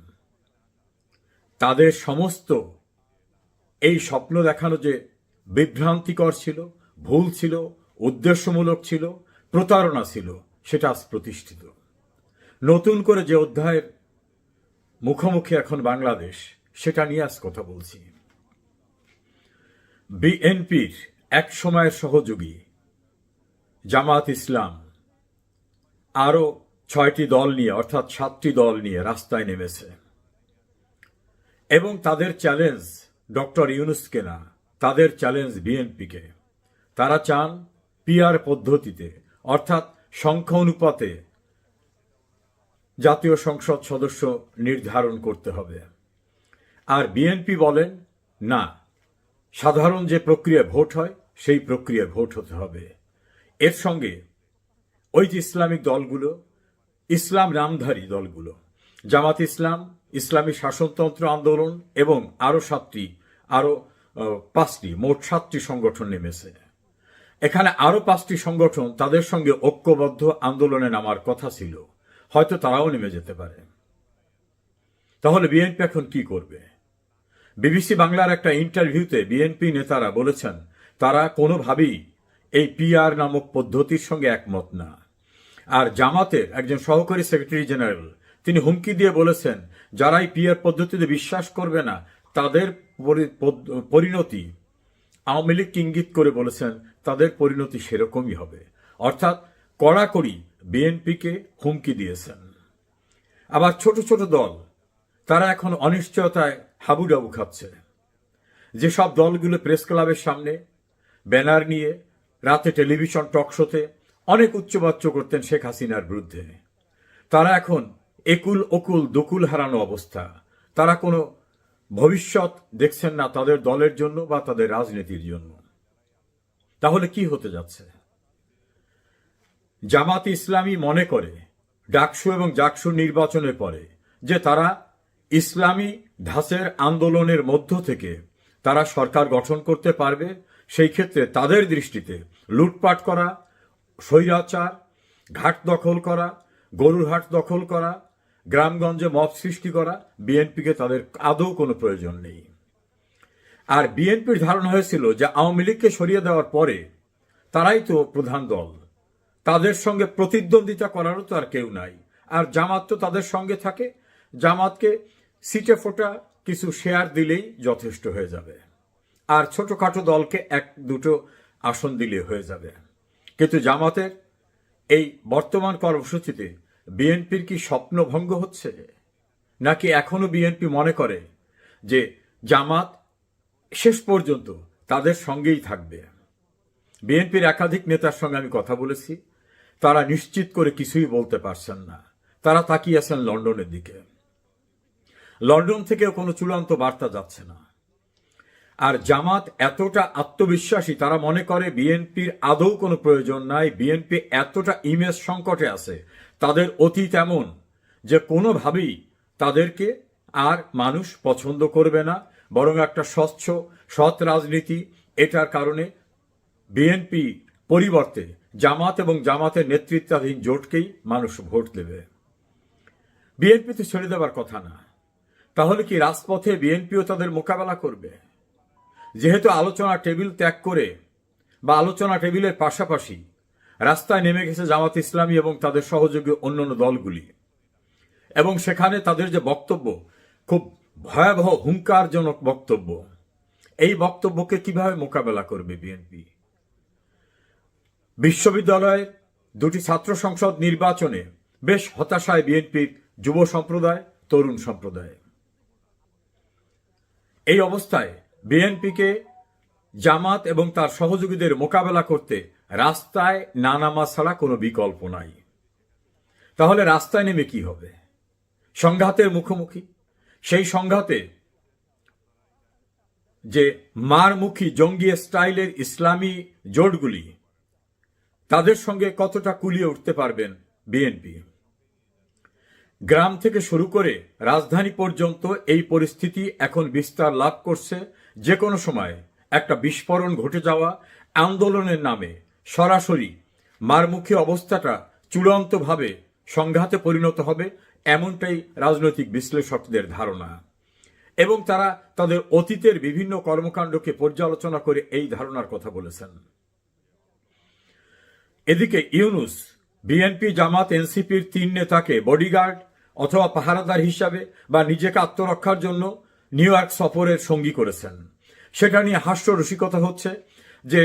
তাদের সমস্ত এই স্বপ্ন দেখানো যে বিভ্রান্তিকর ছিল, ভুল ছিল, উদ্দেশ্যমূলক ছিল, প্রতারণা ছিল, সেটা আজ প্রতিষ্ঠিত। নতুন করে যে অধ্যায়ের মুখোমুখি এখন বাংলাদেশ, সেটা নিয়ে আজ কথা বলছি। বিএনপির এক সময়ের সহযোগী জামাত ইসলাম আরো 6টি দল নিয়ে, অর্থাৎ 7টি দল নিয়ে রাস্তায় নেমেছে এবং তাদের চ্যালেঞ্জ ডক্টর ইউনূসকে না, তাদের চ্যালেঞ্জ বিএনপিকে। তারা চান পিআর পদ্ধতিতে, অর্থাৎ সংখ্যা অনুপাতে জাতীয় সংসদ সদস্য নির্ধারণ করতে হবে। আর বিএনপি বলেন না, সাধারণ যে প্রক্রিয়ায় ভোট হয় সেই প্রক্রিয়ায় ভোট হতে হবে। এর সঙ্গে ওই যে ইসলামিক দলগুলো, ইসলাম নামধারী দলগুলো, জামাত ইসলাম, ইসলামী শাসনতন্ত্র আন্দোলন এবং আরো 5টি, মোট 7টি সংগঠন নেমেছে। এখানে আরো 5টি সংগঠন তাদের সঙ্গে ঐক্যবদ্ধ আন্দোলনে নামার কথা ছিল, হয়তো তারাও নেমে যেতে পারে। তাহলে বিএনপি এখন কি করবে? বিবিসি বাংলার একটা ইন্টারভিউতে বিএনপি নেতারা বলেছেন তারা কোনোভাবেই এই পিআর নামক পদ্ধতির সঙ্গে একমত না। আর জামাতের একজন সহকারী সেক্রেটারি জেনারেল তিনি হুমকি দিয়ে বলেছেন যারা এই পিআর পদ্ধতিতে বিশ্বাস করবে না তাদের পরিণতি, আওয়ামী লীগকে ইঙ্গিত করে বলেছেন তাদের পরিণতি সেরকমই হবে। অর্থাৎ কড়াকড়ি বিএনপিকে হুমকি দিয়েছেন। আবার ছোট ছোট দল তারা এখন অনিশ্চয়তায় হাবুডাবু খাচ্ছে। যেসব দলগুলো প্রেস ক্লাবের সামনে ব্যানার নিয়ে রাতে টেলিভিশন টকশোতে অনেক উচ্চবাচ্য করতেন শেখ হাসিনার বিরুদ্ধে, তারা এখন একুল ওকুল দকুল হারানো অবস্থা। তারা কোনো ভবিষ্যৎ দেখছেন না তাদের দলের জন্য বা তাদের রাজনীতির জন্য। তাহলে কি হতে যাচ্ছে? জামাত ইসলামী মনে করে ডাকসু এবং জাকসু নির্বাচনের পরে যে তারা ইসলামী ধাঁচের আন্দোলনের মধ্য থেকে তারা সরকার গঠন করতে পারবে। সেই ক্ষেত্রে তাদের দৃষ্টিতে লুটপাট করা, স্বৈরাচার, ঘাট দখল করা, গরুর হাট দখল করা, গ্রামগঞ্জে মব সৃষ্টি করা বিএনপিকে তাদের আদৌ কোনো প্রয়োজন নেই। আর বিএনপির ধারণা হয়েছিল যে আওয়ামী লীগকে সরিয়ে দেওয়ার পরে তারাই তো প্রধান দল, তাদের সঙ্গে প্রতিদ্বন্দ্বিতা করারও তো আর কেউ নাই। আর জামাত তো তাদের সঙ্গে থাকে, জামাতকে সিটে ফোটা কিছু শেয়ার দিলেই যথেষ্ট হয়ে যাবে, আর ছোটখাটো দলকে 1-2 আসন দিলে হয়ে যাবে। কিন্তু জামাতের এই বর্তমান কর্মসূচিতে বিএনপির কি স্বপ্নভঙ্গ হচ্ছে, নাকি এখনো বিএনপি মনে করে যে জামাত শেষ পর্যন্ত তাদের সঙ্গেই থাকবে? বিএনপির একাধিক নেতার সঙ্গে আমি কথা বলেছি, তারা নিশ্চিত করে কিছুই বলতে পারছেন না। তারা তাকিয়ে আছেন লন্ডনের দিকে। লন্ডন থেকেও কোনো চূড়ান্ত বার্তা যাচ্ছে না। আর জামাত এতটা আত্মবিশ্বাসী, তারা মনে করে বিএনপির আদৌ কোনো প্রয়োজন নাই। বিএনপি এতটা ইমেজ সংকটে আছে, তাদের অতীত এমন যে কোনোভাবেই তাদেরকে আর মানুষ পছন্দ করবে না, বরং একটা স্বচ্ছ সৎ রাজনীতি, এটার কারণে বিএনপি পরিবর্তে জামাত এবং জামাতের নেতৃত্বাধীন জোটকেই মানুষ ভোট দেবে। বিএনপি তো ছেড়ে দেওয়ার কথা না। তাহলে কি রাজপথে বিএনপিও তাদের মোকাবেলা করবে? যেহেতু আলোচনা টেবিল ত্যাগ করে বা আলোচনা টেবিলের পাশাপাশি রাস্তায় নেমে গেছে জামাত ইসলামী এবং তাদের সহযোগী অন্যান্য দলগুলি, এবং সেখানে তাদের যে বক্তব্য খুব ভয়াবহ হুঙ্কারজনক বক্তব্য, এই বক্তব্যকে কিভাবে মোকাবেলা করবে বিএনপি? বিশ্ববিদ্যালয়ের 2টি ছাত্র সংসদ নির্বাচনে বেশ হতাশায় বিএনপির যুব সম্প্রদায়, তরুণ সম্প্রদায়। এই অবস্থায় বিএনপিকে জামাত এবং তার সহযোগীদের মোকাবেলা করতে রাস্তায় না নামা ছাড়া কোনো বিকল্প নাই। তাহলে রাস্তায় নেমে কি হবে? সংঘাতের মুখোমুখি। সেই সংঘাতে যে মারমুখী জঙ্গি স্টাইলের ইসলামী জোটগুলি, তাদের সঙ্গে কতটা কুলিয়ে উঠতে পারবেন বিএনপি? গ্রাম থেকে শুরু করে রাজধানী পর্যন্ত এই পরিস্থিতি এখন বিস্তার লাভ করছে। যে কোনো সময় একটা বিস্ফোরণ ঘটে যাওয়া, আন্দোলনের নামে সরাসরি মারমুখী অবস্থাটা চূড়ান্তভাবে সংঘাতে পরিণত হবে, এমনটাই রাজনৈতিক বিশ্লেষকদের ধারণা। এবং তারা তাদের অতীতের বিভিন্ন কর্মকাণ্ডকে পর্যালোচনা করে এই ধারণার কথা বলেছেন। এদিকে ইউনূস বিএনপি, জামাত, এনসিপির 3 নেতাকে বডিগার্ড অথবা পাহারাদার হিসাবে বা নিজেকে আত্মরক্ষার জন্য নিউ ইয়র্ক সফরের সঙ্গী করেছেন। সেটা নিয়ে হাস্যরসিকতা হচ্ছে যে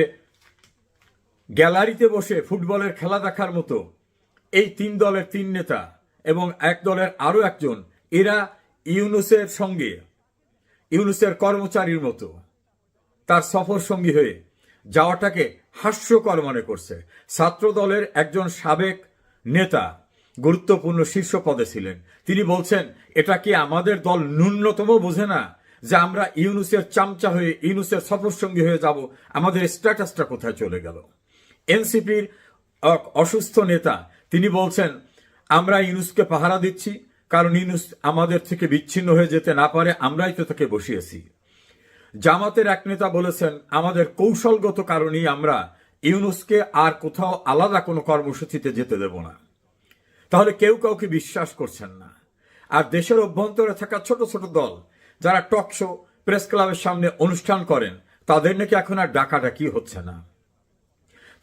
গ্যালারিতে বসে ফুটবলের খেলা দেখার মতো এই 3 দলের 3 নেতা এবং এক দলের আরো একজন, এরা ইউনূসের সঙ্গে, ইউনূসের কর্মচারীর মতো তার সফর সঙ্গী হয়ে যাওয়াটাকে হাস্যকর মনে করছে। ছাত্র দলের একজন সাবেক নেতা, গুরুত্বপূর্ণ শীর্ষ পদে ছিলেন, তিনি বলছেন, এটা কি আমাদের দল ন্যূনতম বোঝে না যে আমরা ইউনূসের চামচা হয়ে, ইউনূসের সফর সঙ্গী হয়ে যাব? আমাদের স্ট্যাটাসটা কোথায় চলে গেল? এনসিপির অসুস্থ নেতা, তিনি বলছেন, আমরা ইউনূসকে পাহারা দিচ্ছি কারণ ইউনূস আমাদের থেকে বিচ্ছিন্ন হয়ে যেতে না পারে, আমরাই তো তাকে বসিয়েছি। জামাতের এক নেতা বলেছেন, আমাদের কৌশলগত কারণেই আমরা ইউনূসকে আর কোথাও আলাদা কোনো কর্মসূচিতে যেতে দেব না। তাহলে কেউ কাউকে বিশ্বাস করছেন না। আর দেশের অভ্যন্তরে থাকা ছোট ছোট দল যারা টক শো, প্রেস ক্লাবের সামনে অনুষ্ঠান করেন, তাদের নাকি এখন আর ডাকাডাকি হচ্ছে না।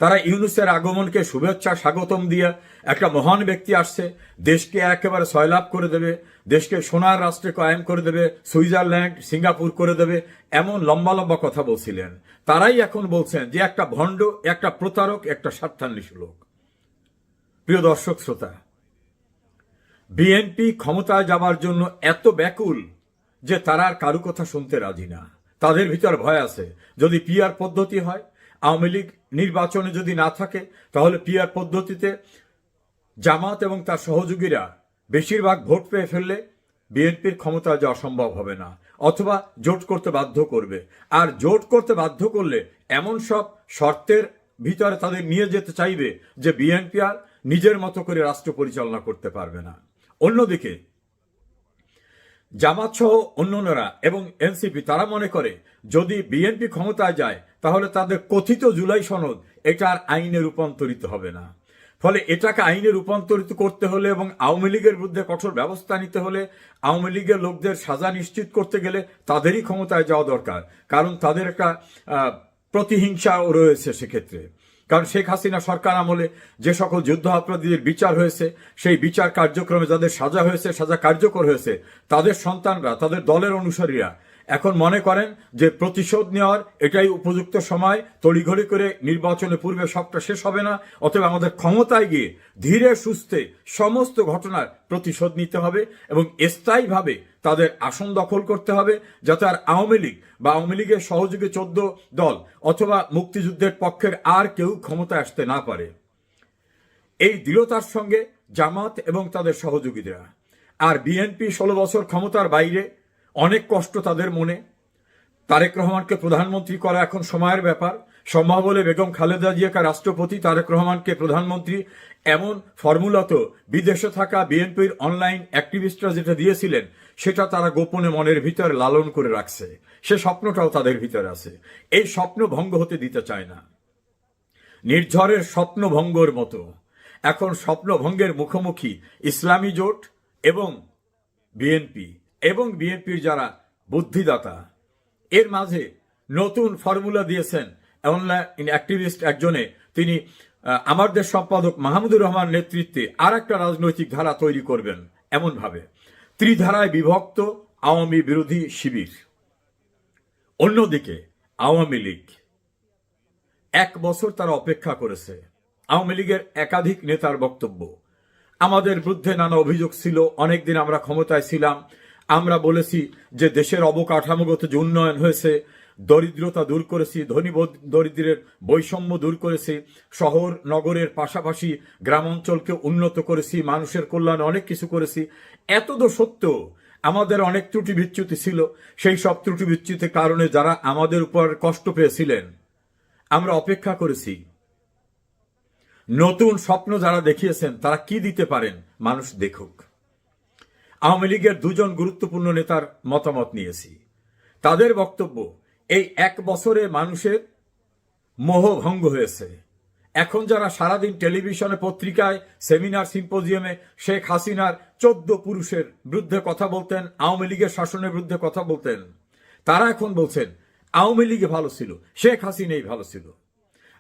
তারা ইউনূসের আগমনকে শুভেচ্ছা স্বাগতম দিয়ে, একটা মহান ব্যক্তি আসছে, দেশকে একেবারে সয়লাভ করে দেবে, দেশকে সোনার রাষ্ট্রে কায়েম করে দেবে, সুইজারল্যান্ড, সিঙ্গাপুর করে দেবে, এমন লম্বা লম্বা কথা বলছিলেন। তারাই এখন বলছেন যে একটা ভণ্ড, একটা প্রতারক, একটা স্বার্থান্বেষী লোক। প্রিয় দর্শক শ্রোতা, বিএনপি ক্ষমতায় যাবার জন্য এত ব্যাকুল যে তারা আর কারো কথা শুনতে রাজি না। তাদের ভিতর ভয় আছে, যদি পিআর পদ্ধতি হয়, আওয়ামী লীগ নির্বাচনে যদি না থাকে, তাহলে পিআর পদ্ধতিতে জামাত এবং তার সহযোগীরা বেশিরভাগ ভোট পেয়ে ফেললে বিএনপির ক্ষমতায় যাওয়া সম্ভব হবে না, অথবা জোট করতে বাধ্য করবে। আর জোট করতে বাধ্য করলে এমন সব শর্তের ভিতরে তাদের নিয়ে যেতে চাইবে যে বিএনপি আর নিজের মতো করে রাষ্ট্র পরিচালনা করতে পারবে না। অন্যদিকে জামাত সহ অন্যান্যরা এবং এনসিপি, তারা মনে করে যদি বিএনপি ক্ষমতায় যায় তাহলে তাদের কথিত জুলাই সনদ এটা আর আইনে রূপান্তরিত হবে না। ফলে এটাকে আইনে রূপান্তরিত করতে হলে এবং আওয়ামী লীগের বিরুদ্ধে কঠোর ব্যবস্থা নিতে হলে, আওয়ামী লীগের লোকদের সাজা নিশ্চিত করতে গেলে তাদেরই ক্ষমতায় যাওয়া দরকার। কারণ তাদের একটা প্রতিহিংসাও রয়েছে সেক্ষেত্রে। কারণ শেখ হাসিনা সরকার আমলে যে সকল যুদ্ধ অপরাধীদের বিচার হয়েছে, সেই বিচার কার্যক্রমে যাদের সাজা হয়েছে, সাজা কার্যকর হয়েছে, তাদের সন্তানরা, তাদের দলের অনুসারীরা এখন মনে করেন যে প্রতিশোধ নেওয়ার এটাই উপযুক্ত সময়, তড়িঘড়ি করে নির্বাচনের পূর্বে সবটা শেষ হবে না, অথবা আমাদের ক্ষমতায় গিয়ে ধীরে সুস্থে সমস্ত ঘটনার প্রতিশোধ নিতে হবে এবং স্থায়ীভাবে তাদের আসন দখল করতে হবে, যাতে আর আওয়ামী লীগ বা আওয়ামী লীগের সহযোগী 14 দল অথবা মুক্তিযুদ্ধের পক্ষের আর কেউ ক্ষমতায় আসতে না পারে। এই দৃঢ়তার সঙ্গে জামাত এবং তাদের সহযোগীরা। আর বিএনপি 16 বছর ক্ষমতার বাইরে, অনেক কষ্ট তাদের মনে। তারেক রহমানকে প্রধানমন্ত্রী করা এখন সময়ের ব্যাপার। সম্ভব হলে বেগম খালেদা জিয়াকে রাষ্ট্রপতি, তারেক রহমানকে প্রধানমন্ত্রী, এমন ফর্মুলা তো বিদেশে থাকা বিএনপির অনলাইন অ্যাক্টিভিস্টরা যেটা দিয়েছিলেন, সেটা তারা গোপনে মনের ভিতরে লালন করে রাখছে। সে স্বপ্নটাও তাদের ভিতরে আছে। এই স্বপ্ন ভঙ্গ হতে দিতে চায় না। নির্ঝরের স্বপ্ন ভঙ্গর মতো এখন স্বপ্ন ভঙ্গের মুখোমুখি ইসলামী জোট এবং বিএনপি এবং বিএনপির যারা বুদ্ধিদাতা। এর মাঝে নতুন ফর্মুলা দিয়েছেন অনলাইন অ্যাক্টিভিস্ট একজনে। তিনি আমার দেশ সম্পাদক মাহমুদুর রহমান নেতৃত্বে আর একটা রাজনৈতিক ধারা তৈরি করবেন, এমনভাবে ত্রিধারায় বিভক্ত আওয়ামী বিরোধী শিবির। অন্যদিকে আওয়ামী লীগ 1 বছর তারা অপেক্ষা করেছে। আওয়ামী লীগের একাধিক নেতার বক্তব্য, আমাদের বিরুদ্ধে নানা অভিযোগ ছিল, অনেকদিন আমরা ক্ষমতায় ছিলাম, আমরা বলেছি যে দেশের অবকাঠামোগত যে উন্নয়ন হয়েছে, দরিদ্রতা দূর করেছি, ধনী দরিদ্রের বৈষম্য দূর করেছি, শহর নগরের পাশাপাশি গ্রামাঞ্চলকে উন্নত করেছি, মানুষের কল্যাণে অনেক কিছু করেছি। এত তো সত্য আমাদের অনেক ত্রুটি বিচ্যুতি ছিল। সেই সব ত্রুটি বিচ্যুতির কারণে যারা আমাদের উপর কষ্ট পেয়েছিলেন, আমরা অপেক্ষা করেছি। নতুন স্বপ্ন যারা দেখিয়েছেন তারা কি দিতে পারেন মানুষ দেখুক। আওয়ামী লীগের দুজন গুরুত্বপূর্ণ নেতার মতামত নিয়েছি। তাদের বক্তব্য, এই 1 বছরে মানুষের মোহভঙ্গ হয়েছে। এখন যারা সারাদিন টেলিভিশনে, পত্রিকায়, সেমিনার, সিম্পোজিয়ামে শেখ হাসিনার 14 পুরুষের বিরুদ্ধে কথা বলতেন, আওয়ামী লীগের শাসনের বিরুদ্ধে কথা বলতেন, তারা এখন বলছেন আওয়ামী লীগে ভালো ছিল, শেখ হাসিনাই ভালো ছিল।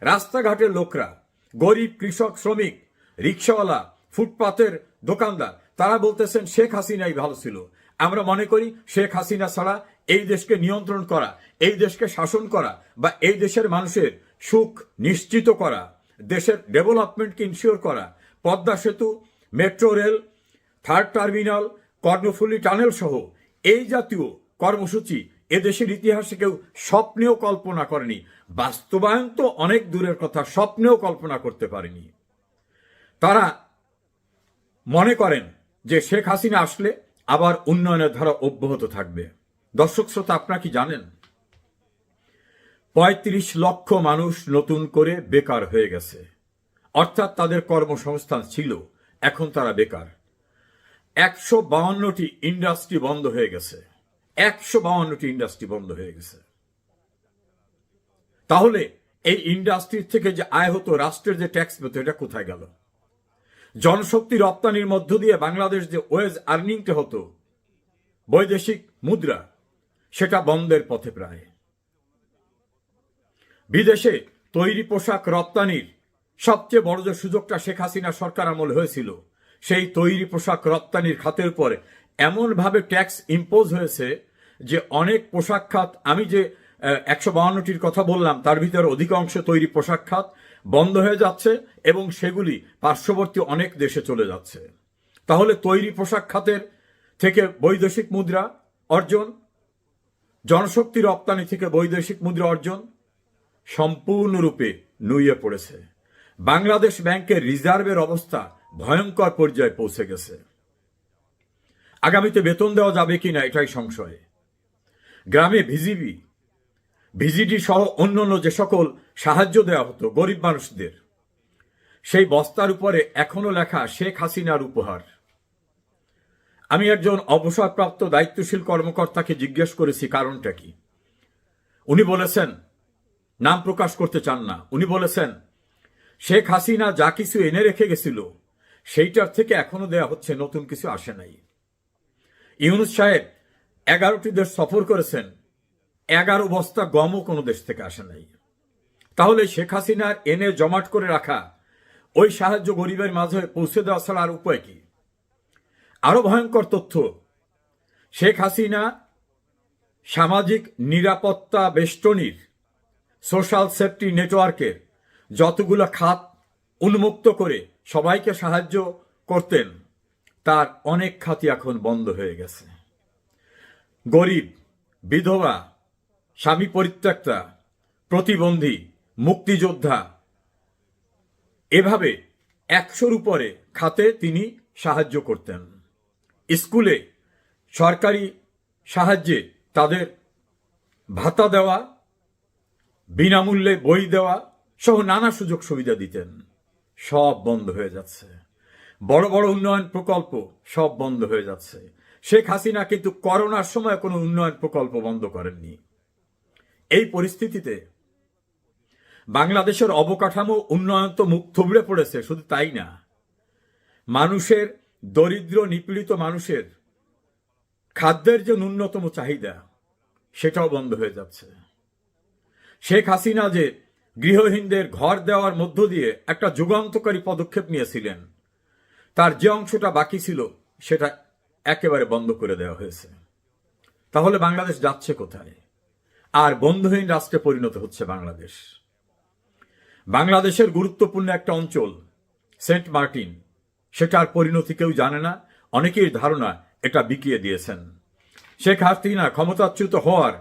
রাস্তাঘাটের লোকরা, গরিব, কৃষক, শ্রমিক, রিক্সাওয়ালা, ফুটপাতের দোকানদার, তারা বলতেছেন শেখ হাসিনাই ভালো ছিল। আমরা মনে করি শেখ হাসিনা ছাড়া এই দেশকে নিয়ন্ত্রণ করা, এই দেশকে শাসন করা বা এই দেশের মানুষের সুখ নিশ্চিত করা, দেশের ডেভেলপমেন্টকে ইনশিওর করা, পদ্মা সেতু, metro rail, 3rd terminal, Karnaphuli tunnel সহ এই জাতীয় কর্মসূচি এদেশের ইতিহাসে কেউ স্বপ্নেও কল্পনা করেনি। বাস্তবায়ন তো অনেক দূরের কথা, স্বপ্নেও কল্পনা করতে পারেনি। তারা মনে করেন যে শেখ হাসিনা আসলে আবার উন্নয়নের ধারা অব্যাহত থাকবে। দর্শক শ্রোতা, আপনারা কি জানেন 35 লক্ষ মানুষ নতুন করে বেকার হয়ে গেছে, অর্থাৎ তাদের কর্মসংস্থান ছিল, এখন তারা বেকার। 152টি ইন্ডাস্ট্রি বন্ধ হয়ে গেছে, 152টি ইন্ডাস্ট্রি বন্ধ হয়ে গেছে। তাহলে এই ইন্ডাস্ট্রির থেকে যে আয় হতো, রাষ্ট্রের যে ট্যাক্স পেত, এটা কোথায় গেল? জনশক্তি রপ্তানির মধ্য দিয়ে বাংলাদেশ যে ওয়েজ আর্নিংটা হতো, বৈদেশিক মুদ্রা, সেটা বন্ধের পথে প্রায়। বিদেশে তৈরি পোশাক রপ্তানির সবচেয়ে বড় যে সুযোগটা শেখ হাসিনা সরকার আমলে হয়েছিল, সেই তৈরি পোশাক রপ্তানির খাতের উপরে এমনভাবে ট্যাক্স ইম্পোজ হয়েছে যে অনেক পোশাক খাত, আমি যে 152টির কথা বললাম তার ভিতরে অধিকাংশ তৈরি পোশাক খাত বন্ধ হয়ে যাচ্ছে এবং সেগুলি পার্শ্ববর্তী অনেক দেশে চলে যাচ্ছে। তাহলে তৈরি পোশাক খাতের থেকে বৈদেশিক মুদ্রা অর্জন, জনশক্তি রপ্তানি থেকে বৈদেশিক মুদ্রা অর্জন সম্পূর্ণরূপে নুয়ে পড়েছে। বাংলাদেশ ব্যাংকের রিজার্ভের অবস্থা ভয়ঙ্কর পর্যায়ে পৌঁছে গেছে। আগামীতে বেতন দেওয়া যাবে কিনা এটাই সংশয়। গ্রামে ভিজিডি সহ অন্যান্য যে সকল সাহায্য দেওয়া হতো গরিব মানুষদের, সেই বস্তার উপরে এখনো লেখা শেখ হাসিনার উপহার। আমি একজন অবসরপ্রাপ্ত দায়িত্বশীল কর্মকর্তাকে জিজ্ঞেস করেছি কারণটা কি। উনি বলেছেন, নাম প্রকাশ করতে চান না, উনি বলেছেন শেখ হাসিনা যা কিছু এনে রেখে গেছিল সেইটার থেকে এখনো দেয়া হচ্ছে, নতুন কিছু আসে নাই। ইউনূস সাহেব 11টি দেশ সফর করেছেন, 11 বস্তা গমও কোনো দেশ থেকে আসে নাই। তাহলে শেখ হাসিনার এনে জমাট করে রাখা ওই সাহায্য গরিবের মাঝে পৌঁছে দেওয়া ছাড়া আর উপায় কি? আরো ভয়ঙ্কর তথ্য, শেখ হাসিনা সামাজিক নিরাপত্তা বেষ্টনীর, সোশ্যাল সেফটি নেটওয়ার্কের যতগুলো খাত উন্মুক্ত করে সবাইকে সাহায্য করতেন, তার অনেক খাতই এখন বন্ধ হয়ে গেছে। গরিব, বিধবা, স্বামী পরিত্যক্তা, প্রতিবন্ধী, মুক্তিযোদ্ধা, এভাবে 100-র উপরে খাতে তিনি সাহায্য করতেন। স্কুলে সরকারি সাহায্যে তাদের ভাতা দেওয়া, বিনামূল্যে বই দেওয়া সহ নানা সুযোগ সুবিধা দিতেন, সব বন্ধ হয়ে যাচ্ছে। বড় বড় উন্নয়ন প্রকল্প সব বন্ধ হয়ে যাচ্ছে। শেখ হাসিনা কিন্তু করোনার সময় কোনো উন্নয়ন প্রকল্প বন্ধ করেননি। এই পরিস্থিতিতে বাংলাদেশের অবকাঠামো উন্নয়ন তো মুখ থুবড়ে পড়েছে। শুধু তাই না, মানুষের, দরিদ্র নিপীড়িত মানুষের খাদ্যের যে ন্যূনতম চাহিদা সেটাও বন্ধ হয়ে যাচ্ছে। শেখ হাসিনা যে গৃহহীনদের ঘর দেওয়ার মধ্য দিয়ে একটা যুগান্তকারী পদক্ষেপ নিয়েছিলেন, তার যে অংশটা বাকি ছিল সেটা একেবারে বন্ধ করে দেওয়া হয়েছে। তাহলে বাংলাদেশ যাচ্ছে কোথায়? আর বন্ধুহীন রাষ্ট্রে পরিণত হচ্ছে বাংলাদেশ। বাংলাদেশের গুরুত্বপূর্ণ একটা অঞ্চল সেন্ট মার্টিন, সেটার পরিণতি কেউ জানে না। অনেকেই ধারণা এটা বিকিয়ে দিয়েছেন। শেখ হাসিনা ক্ষমতাচ্যুত হওয়ার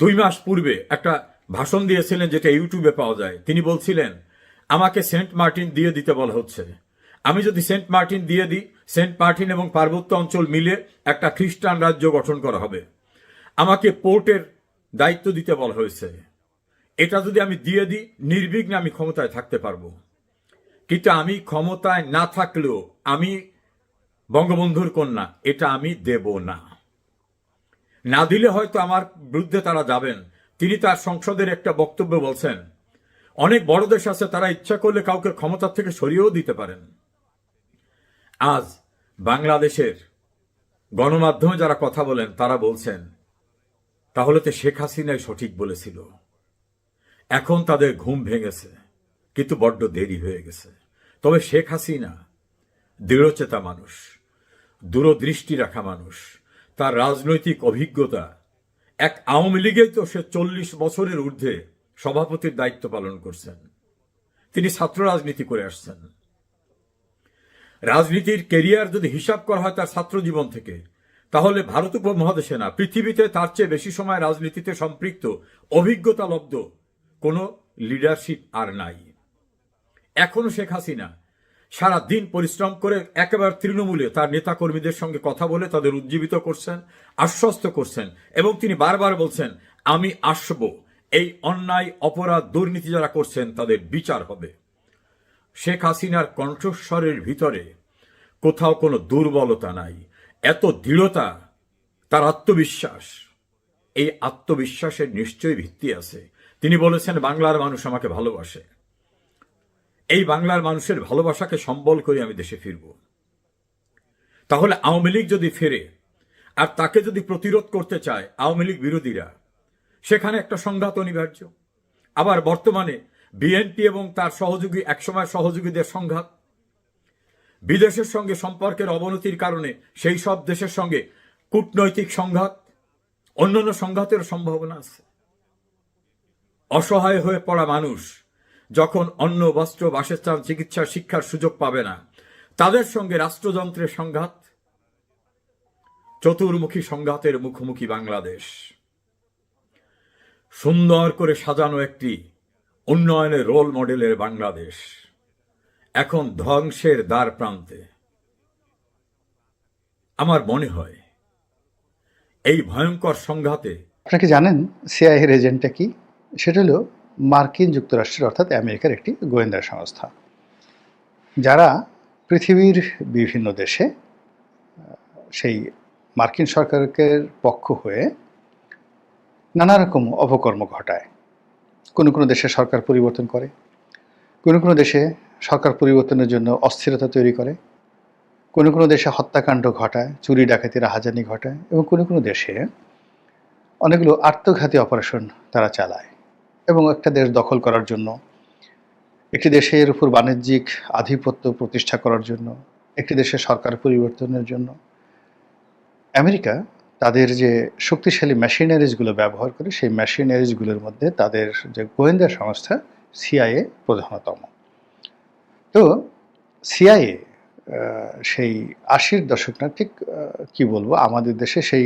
2 মাস পূর্বে একটা ভাষণ দিয়েছিলেন, যেটা ইউটিউবে পাওয়া যায়। তিনি বলছিলেন, আমাকে সেন্ট মার্টিন দিয়ে দিতে বলা হচ্ছে। আমি যদি সেন্ট মার্টিন দিয়ে দিই, সেন্ট মার্টিন এবং পার্বত্য অঞ্চল মিলে একটা খ্রিস্টান রাজ্য গঠন করা হবে। আমাকে পোর্টের দায়িত্ব দিতে বলা হয়েছে। এটা যদি আমি দিয়ে দিই, নির্বিঘ্নে আমি ক্ষমতায় থাকতে পারবো। কিন্তু আমি ক্ষমতায় না থাকলেও আমি বঙ্গবন্ধুর কন্যা, এটা আমি দেব না। না দিলে হয়তো আমার বিরুদ্ধে তারা যাবেন। তিনি তার সংসদের একটা বক্তব্য বলছেন, অনেক বড় দেশ আছে, তারা ইচ্ছা করলে কাউকে ক্ষমতা থেকে সরিয়েও দিতে পারেন। আজ বাংলাদেশের গণমাধ্যমে যারা কথা বলেন তারা বলছেন, তাহলে তো শেখ হাসিনাই সঠিক বলেছিল। এখন তাদের ঘুম ভেঙেছে, কিন্তু বড্ড দেরি হয়ে গেছে। তবে শেখ হাসিনা দৃঢ়চেতা মানুষ, দূরদৃষ্টি রাখা মানুষ। তার রাজনৈতিক অভিজ্ঞতা, এক আওয়ামী লীগেই তো সে 40 বছরের ঊর্ধ্বে সভাপতির দায়িত্ব পালন করছেন। তিনি ছাত্র রাজনীতি করে আসছেন। রাজনীতির কেরিয়ার যদি হিসাব করা হয় তার ছাত্র জীবন থেকে, তাহলে ভারত উপমহাদেশে না, পৃথিবীতে তার চেয়ে বেশি সময় রাজনীতিতে সম্পৃক্ত, অভিজ্ঞতা লব্ধ কোনো লিডারশিপ আর নাই। এখনো শেখ হাসিনা সারা দিন পরিশ্রম করে একেবারে তৃণমূলে তার নেতাকর্মীদের সঙ্গে কথা বলে তাদের উজ্জীবিত করছেন, আশ্বস্ত করছেন, এবং তিনি বারবার বলছেন, আমি আসব, এই অন্যায়, অপরাধ, দুর্নীতি যারা করছেন তাদের বিচার হবে। শেখ হাসিনার কণ্ঠস্বরের ভিতরে কোথাও কোনো দুর্বলতা নাই, এত দৃঢ়তা, তার আত্মবিশ্বাস। এই আত্মবিশ্বাসের নিশ্চয়ই ভিত্তি আছে। তিনি বলেছেন, বাংলার মানুষ আমাকে ভালোবাসে, এই বাংলার মানুষের ভালোবাসাকে সম্বল করে আমি দেশে ফিরব। তাহলে আওয়ামী লীগ যদি ফেরে আর তাকে যদি প্রতিরোধ করতে চায় আওয়ামী লীগ বিরোধীরা, সেখানে একটা সংঘাত অনিবার্য। আবার বর্তমানে বিএনপি এবং তার সহযোগী, একসময় সহযোগীদের সংঘাত, বিদেশের সঙ্গে সম্পর্কের অবনতির কারণে সেই সব দেশের সঙ্গে কূটনৈতিক সংঘাত, অন্যান্য সংঘাতের সম্ভাবনা আছে। অসহায় হয়ে পড়া মানুষ যখন অন্ন, বস্ত্র, বাসস্থান, চিকিৎসা, শিক্ষার সুযোগ পাবে না, তাদের সঙ্গে রাষ্ট্রযন্ত্রের সংঘাত, চতুর্মুখী সংঘাতের মুখোমুখি বাংলাদেশ। সুন্দর করে সাজানো একটি উন্নয়নের রোল মডেলের বাংলাদেশ এখন ধ্বংসের দ্বার প্রান্তে। আমার মনে হয় এই ভয়ঙ্কর সংঘাতে, আপনারা কি জানেন সিআইএর এজেন্টটা কি? সেটা হলো মার্কিন যুক্তরাষ্ট্রের অর্থাৎ আমেরিকার একটি গোয়েন্দা সংস্থা, যারা পৃথিবীর বিভিন্ন দেশে সেই মার্কিন সরকারের পক্ষ হয়ে নানা রকম অপকর্ম ঘটায়। কোনো কোনো দেশে সরকার পরিবর্তন করে, কোনো কোনো দেশে সরকার পরিবর্তনের জন্য অস্থিরতা তৈরি করে, কোনো কোনো দেশে হত্যাকাণ্ড ঘটায়, চুরি ডাকাতি রাহাজানি ঘটায়, এবং কোনো কোনো দেশে অনেকগুলো আত্মঘাতী অপারেশন তারা চালায়। এবং একটা দেশ দখল করার জন্য, একটি দেশের উপর বাণিজ্যিক আধিপত্য প্রতিষ্ঠা করার জন্য, একটি দেশের সরকার পরিবর্তনের জন্য আমেরিকা তাদের যে শক্তিশালী মেশিনারিজগুলো ব্যবহার করে, সেই মেশিনারিজগুলোর মধ্যে তাদের যে গোয়েন্দা সংস্থা সিআইএ প্রধানতম। তো সিআইএ সেই 80-র দশক না, ঠিক কি বলবো, আমাদের দেশে সেই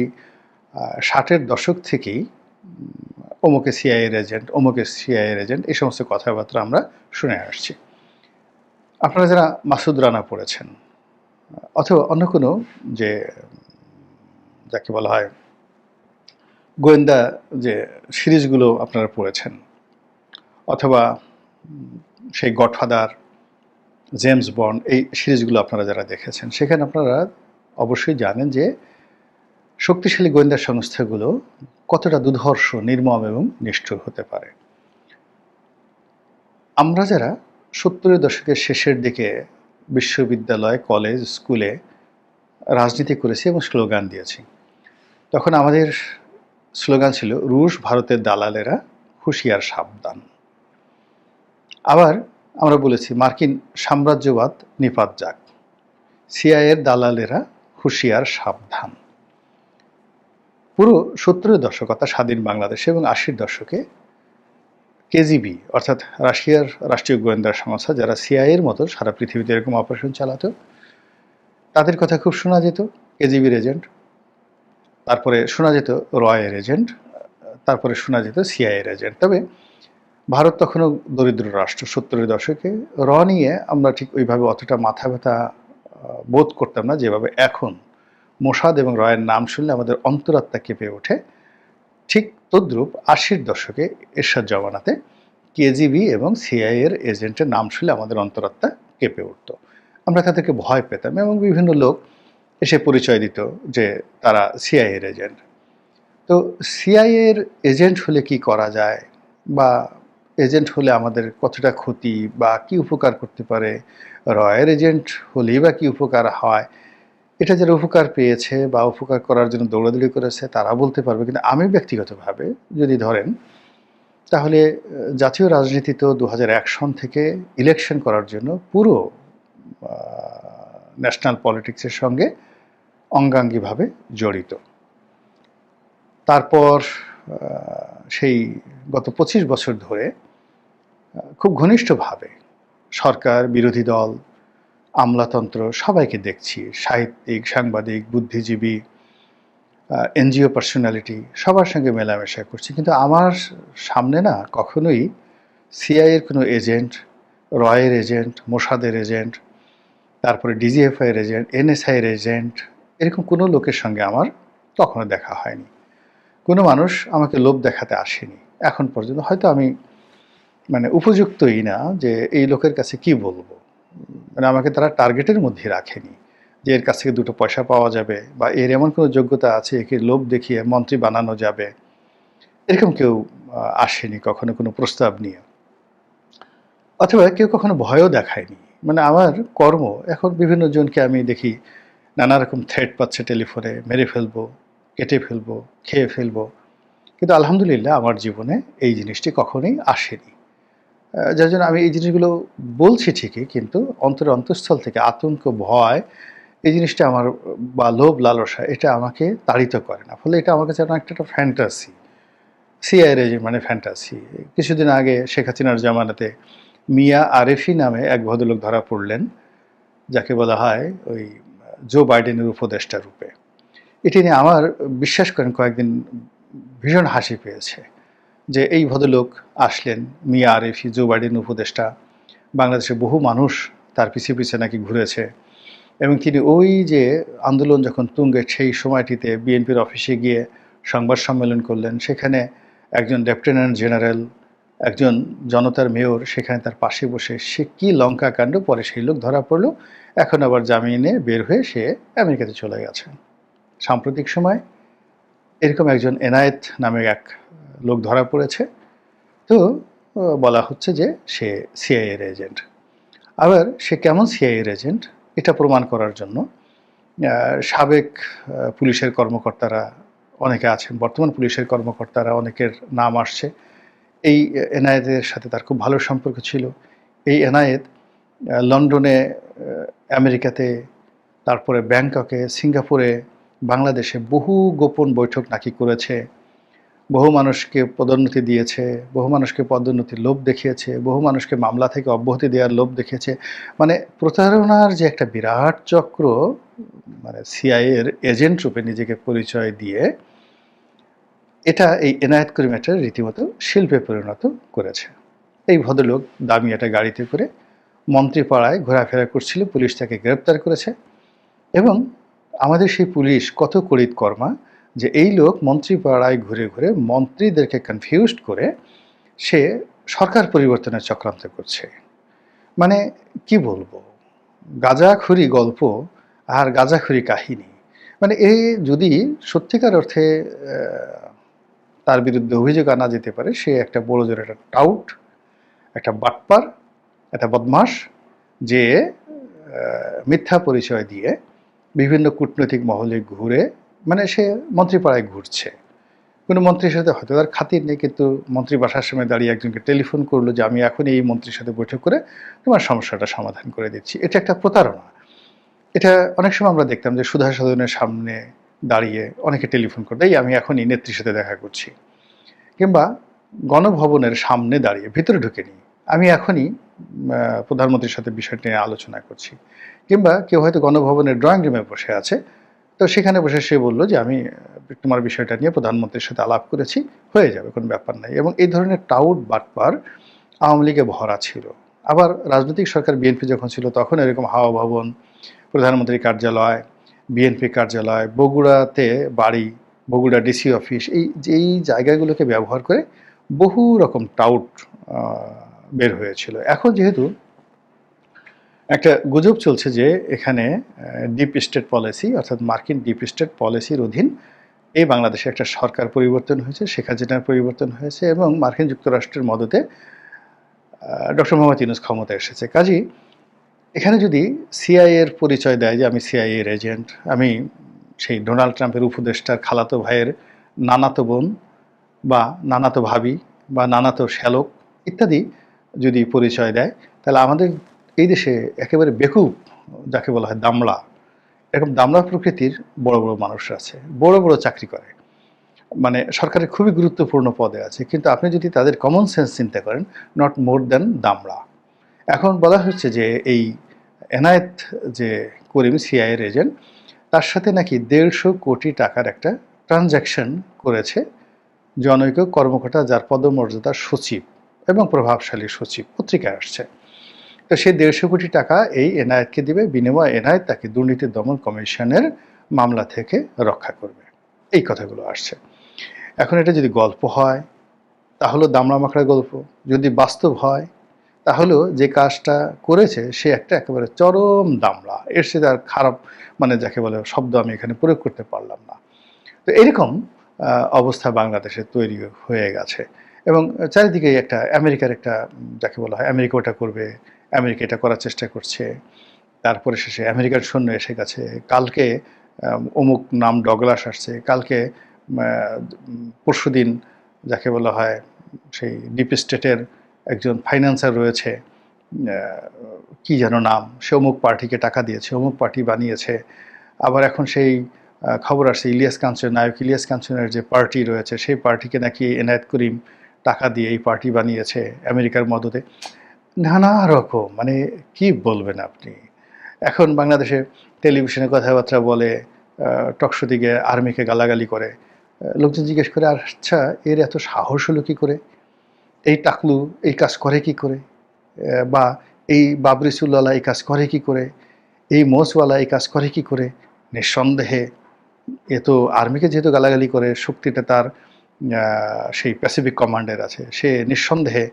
60-এর দশক থেকেই অমুকে সিআইএর এজেন্ট, অমুকে সিআইএর এজেন্ট, এই সমস্ত কথাবার্তা আমরা শুনে আসছি। আপনারা যারা মাসুদ রানা পড়েছেন, অথবা অন্য কোনো যে যাকে বলা হয় গোয়েন্দা যে সিরিজগুলো আপনারা পড়েছেন, অথবা সেই গডফাদার, জেমস বন্ড, এই সিরিজগুলো আপনারা যারা দেখেছেন, সেখানে আপনারা অবশ্যই জানেন যে শক্তিশালী গোয়েন্দা সংস্থাগুলো কতটা দুর্ধর্ষ, নির্মম এবং নিষ্ঠুর হতে পারে। আমরা যারা 70-এর দশকের শেষের দিকে বিশ্ববিদ্যালয়, কলেজ, স্কুলে রাজনীতি করেছি এবং স্লোগান দিয়েছি, তখন আমাদের স্লোগান ছিল, রুশ ভারতের দালালেরা হুঁশিয়ার সাবধান। আবার আমরা বলেছি, মার্কিন সাম্রাজ্যবাদ নিপাত যাক, সিআইএর দালালেরা হুঁশিয়ার সাবধান। পুরো 70-এর দশক অর্থাৎ স্বাধীন বাংলাদেশে এবং 80-র দশকে কেজিবি অর্থাৎ রাশিয়ার রাষ্ট্রীয় গোয়েন্দা সংস্থা, যারা সিআইএর মতো সারা পৃথিবীতে এরকম অপারেশন চালাতো, তাদের কথা খুব শোনা যেত, কেজিবির এজেন্ট। তারপরে শোনা যেত রয়ের এজেন্ট, তারপরে শোনা যেত সিআইএর এজেন্ট। তবে ভারত তখনও দরিদ্র রাষ্ট্র, 70-এর দশকে নিয়ে আমরা ঠিক ওইভাবে অতটা মাথা ব্যথা বোধ করতাম না যেভাবে এখন মোসাদ এবং রয়ের নাম শুনলে আমাদের অন্তরাত্মা কেঁপে ওঠে। ঠিক তদ্রূপ 80-র দশকে এরশাদ জমানাতে কেজিবি এবং সিআইএর এজেন্টের নাম শুনলে আমাদের অন্তরাত্মা কেঁপে উঠত। আমরা তাদেরকে ভয় পেতাম এবং বিভিন্ন লোক এসে পরিচয় দিত যে তারা সিআইএর এজেন্ট। তো সিআইএর এজেন্ট হলে কি করা যায়, বা এজেন্ট হলে আমাদের কতটা ক্ষতি বা কি উপকার করতে পারে, রয়ের এজেন্ট হলেই বা কি উপকার হয়, এটা যারা উপকার পেয়েছে বা উপকার করার জন্য দৌড়াদৌড়ি করেছে তারা বলতে পারবে। কিন্তু আমি ব্যক্তিগতভাবে যদি ধরেন, তাহলে জাতীয় রাজনীতি তো 2001 সন থেকে ইলেকশন করার জন্য পুরো ন্যাশনাল পলিটিক্সের সঙ্গে অঙ্গাঙ্গিভাবে জড়িত। তারপর সেই গত 25 বছর ধরে খুব ঘনিষ্ঠভাবে সরকার, বিরোধী দল, আমলাতন্ত্র সবাইকে দেখছি, সাহিত্যিক, সাংবাদিক, বুদ্ধিজীবী, এনজিও পার্সোনালিটি সবার সঙ্গে মেলামেশা করছি। কিন্তু আমার সামনে না কখনোই সিআইএর কোনো এজেন্ট, রয়ের এজেন্ট, মোসাদের এজেন্ট, তারপরে ডিজিএফআইয়ের এজেন্ট, এনএসআইয়ের এজেন্ট, এরকম কোনো লোকের সঙ্গে আমার কখনো দেখা হয়নি। কোনো মানুষ আমাকে লোভ দেখাতে আসেনি এখন পর্যন্ত। হয়তো আমি উপযুক্তই না যে এই লোকের কাছে কি বলবো, আমাকে তারা টার্গেটের মধ্যে রাখেনি যে এর কাছ থেকে 2 পয়সা পাওয়া যাবে বা এর এমন কোনো যোগ্যতা আছে একে লোভ দেখিয়ে মন্ত্রী বানানো যাবে, এরকম কেউ আসেনি কখনো কোনো প্রস্তাব নিয়ে, অথবা কেউ কখনো ভয়ও দেখায়নি। আমার কর্ম এখন বিভিন্ন জনকে আমি দেখি নানা রকম থ্রেট পাচ্ছে টেলিফোনে, মেরে ফেলবো, কেটে ফেলবো, খেয়ে ফেলবো, কিন্তু আলহামদুলিল্লাহ আমার জীবনে এই জিনিসটি কখনোই আসেনি। যার জন্য আমি এই জিনিসগুলো বলছি ঠিকই, কিন্তু অন্তঃস্থল থেকে আতঙ্ক, ভয়, এই জিনিসটা আমার, বা লোভ লালসা, এটা আমাকে তাড়িত করে না। ফলে এটা আমার কাছে একটা ফ্যান্টাসি। সিআইএর ফ্যান্টাসি। কিছুদিন আগে শেখ হাসিনার জামানাতে মিয়া আরেফি নামে এক ভদ্রলোক ধরা পড়লেন, যাকে বলা হয় ওই জো বাইডেনের উপদেষ্টা রূপে। এটি নিয়ে আমার, বিশ্বাস করেন, কয়েকদিন ভীষণ হাসি পেয়েছে যে এই ভদ্রলোক আসলেন, মিয়া আরেফি, জো বাইডেন উপদেষ্টা। বাংলাদেশে বহু মানুষ তার পিছিয়ে পিছিয়ে নাকি ঘুরেছে, এবং তিনি ওই যে আন্দোলন যখন তুঙ্গে সেই সময়টিতে বিএনপির অফিসে গিয়ে সংবাদ সম্মেলন করলেন, সেখানে একজন লেফটেন্যান্ট জেনারেল, একজন জনতার মেয়র সেখানে তার পাশে বসে, সে কি লঙ্কা কাণ্ড। পরে সেই লোক ধরা পড়ল, এখন আবার জামিনে বের হয়ে সে আমেরিকাতে চলে গেছে। সাম্প্রতিক সময় এরকম একজন এনায়েত নামে এক লোক ধরা পড়েছে, তো বলা হচ্ছে যে সে সিআইএর এজেন্ট। আবার সে কেমন সিআইএর এজেন্ট এটা প্রমাণ করার জন্য সাবেক পুলিশের কর্মকর্তারা অনেকে আছেন, বর্তমান পুলিশের কর্মকর্তারা অনেকের নাম আসছে। এই এনায়েতের সাথে তার খুব ভালো সম্পর্ক ছিল। এই এনায়েত লন্ডনে, আমেরিকাতে, তারপরে ব্যাংককে, সিঙ্গাপুরে, বাংলাদেশে বহু গোপন বৈঠক নাকি করেছে, বহু মানুষকে পদোন্নতি দিয়েছে, বহু মানুষকে পদোন্নতির লোভ দেখিয়েছে, বহু মানুষকে মামলা থেকে অব্যাহতি দেওয়ার লোভ দেখিয়েছে। প্রতারণার যে একটা বিরাট চক্র, সিআইএর এজেন্ট রূপে নিজেকে পরিচয় দিয়ে এটা এই এনায়েত করিম একটা রীতিমতো শিল্পে পরিণত করেছে। এই ভদ্রলোক দামি একটা গাড়িতে করে মন্ত্রীপাড়ায় ঘোরাফেরা করছিল, পুলিশ তাকে গ্রেপ্তার করেছে। এবং আমাদের সেই পুলিশ কত কড়িত কর্মা যে এই লোক মন্ত্রীপাড়ায় ঘুরে ঘুরে মন্ত্রীদেরকে কনফিউজড করে সে সরকার পরিবর্তনের চক্রান্ত করছে। কি বলবো, গাঁজাখুরি গল্প আর গাঁজাখুরি কাহিনী। এই যদি সত্যিকার অর্থে তার বিরুদ্ধে অভিযোগ আনা যেতে পারে, সে একটা বড় জোর একটা টাউট, একটা বাটপার, একটা বদমাস, যে মিথ্যা পরিচয় দিয়ে বিভিন্ন কূটনৈতিক মহলে ঘুরে, সে মন্ত্রীপাড়ায় ঘুরছে। কোনো মন্ত্রীর সাথে হয়তো তার খাতির নেই, কিন্তু মন্ত্রী বাসার সময় দাঁড়িয়ে একজনকে টেলিফোন করলো যে আমি এখন এই মন্ত্রীর সাথে বৈঠক করে তোমার সমস্যাটা সমাধান করে দিচ্ছি। এটা একটা প্রতারণা। এটা অনেক সময় আমরা দেখতাম যে সুধা সদনের সামনে দাঁড়িয়ে অনেকে টেলিফোন করতো, এই আমি এখনই নেত্রীর সাথে দেখা করছি, কিংবা গণভবনের সামনে দাঁড়িয়ে, ভিতরে ঢুকেনি, আমি এখনই প্রধানমন্ত্রীর সাথে বিষয়টি নিয়ে আলোচনা করছি। কিংবা কেউ হয়তো গণভবনের ড্রয়িং রুমে বসে আছে, তো সেখানে বসে সে বললো যে আমি তোমার বিষয়টা নিয়ে প্রধানমন্ত্রীর সাথে আলাপ করেছি, হয়ে যাবে, কোনো ব্যাপার নাই। এবং এই ধরনের টাউট বাটপার আওয়ামী লীগে ভরা ছিল। আবার রাজনৈতিক সরকার বিএনপি যখন ছিল তখন এরকম হাওয়া ভবন, প্রধানমন্ত্রী কার্যালয়, বিএনপি কার্যালয়, বগুড়াতে বাড়ি, বগুড়া ডিসি অফিস, এই জায়গাগুলোকে ব্যবহার করে বহু রকম টাউট বের হয়েছিল। এখন যেহেতু একটা গুজব চলছে যে এখানে ডিপ স্টেট পলিসি, অর্থাৎ মার্কিন ডিপ স্টেট পলিসির অধীন এই বাংলাদেশে একটা সরকার পরিবর্তন হয়েছে, শেখ হাসিনার পরিবর্তন হয়েছে এবং মার্কিন যুক্তরাষ্ট্রের মদতে ডক্টর মোহাম্মদ ইউনূস ক্ষমতায় এসেছে। কাজেই এখানে যদি সিআইএর পরিচয় দেয় যে আমি সিআইএর এজেন্ট, আমি সেই ডোনাল্ড ট্রাম্পের উপদেষ্টার খালাতো ভাইয়ের নানাতো বোন বা নানাতো ভাবি বা নানাতো শ্যালক ইত্যাদি যদি পরিচয় দেয়, তাহলে আমাদের এই দেশে একেবারে বেকুব, যাকে বলা হয় দামড়া, এরকম দামড়া প্রকৃতির বড় বড় মানুষ আছে, বড় বড় চাকরি করে, মানে সরকারের খুবই গুরুত্বপূর্ণ পদে আছে, কিন্তু আপনি যদি তাদের কমন সেন্স চিন্তা করেন, নট মোর দ্যান দামড়া। এখন বলা হচ্ছে যে এই এনায়েত যে করিম সিআইএর এজেন্ট, তার সাথে নাকি 150 কোটি টাকার একটা ট্রানজ্যাকশন করেছে জনৈক কর্মকর্তা, যার পদমর্যাদা সচিব এবং প্রভাবশালী সচিব, পত্রিকায় আসছে। তো সেই 150 কোটি টাকা এই এনায়েতকে দিবে, বিনিময়ে এনায়েত তাকে দুর্নীতি দমন কমিশনের মামলা থেকে রক্ষা করবে। এই কথাগুলো আসছে। এখন এটা যদি গল্প হয় তাহলে দামড়া মাকড়া গল্প, যদি বাস্তব হয় তাহলেও যে কাজটা করেছে সে একটা একেবারে চরম দামড়া, এর সাথে আর খারাপ মানে যাকে বলে শব্দ আমি এখানে প্রয়োগ করতে পারলাম না। তো এরকম অবস্থা বাংলাদেশে তৈরি হয়ে গেছে এবং চারিদিকে একটা আমেরিকার একটা যাকে বলা হয় আমেরিকা ওটা করবে, আমেরিকা এটা করার চেষ্টা করছে, তারপরে শেষে আমেরিকার সৈন্য এসে গেছে, কালকে অমুক নাম ডগলাস আসছে, কালকে পরশুদিন যাকে বলা হয় সেই ডিপ স্টেটের একজন ফাইন্যান্সার রয়েছে, কি যেন নাম, সে অমুক পার্টিকে টাকা দিয়েছে, অমুক পার্টি বানিয়েছে। আবার এখন সেই খবর আসছে ইলিয়াস কাঞ্চন, নায়ক ইলিয়াস কাঞ্চনের যে পার্টি রয়েছে সেই পার্টিকে নাকি এনায়েত করিম টাকা দিয়ে এই পার্টি বানিয়েছে আমেরিকার মদতে। নানা রকম, মানে কি বলবেন আপনি। এখন বাংলাদেশে টেলিভিশনে কথাবার্তা বলে, টকশো দিকে আর্মিকে গালাগালি করে, লোকজন জিজ্ঞেস করে আচ্ছা এর এত সাহস হলো কী করে, এই টাকলু এই কাজ করে কি করে, বা এই বাবরিসুল্লাহ এই কাজ করে কি করে, এই মোসওয়ালা এই কাজ করে কি করে। নিঃসন্দেহে এ তো আর্মিকে যেহেতু গালাগালি করে, শক্তিটা তার সেই প্যাসিফিক কমান্ডের আছে, সে নিঃসন্দেহে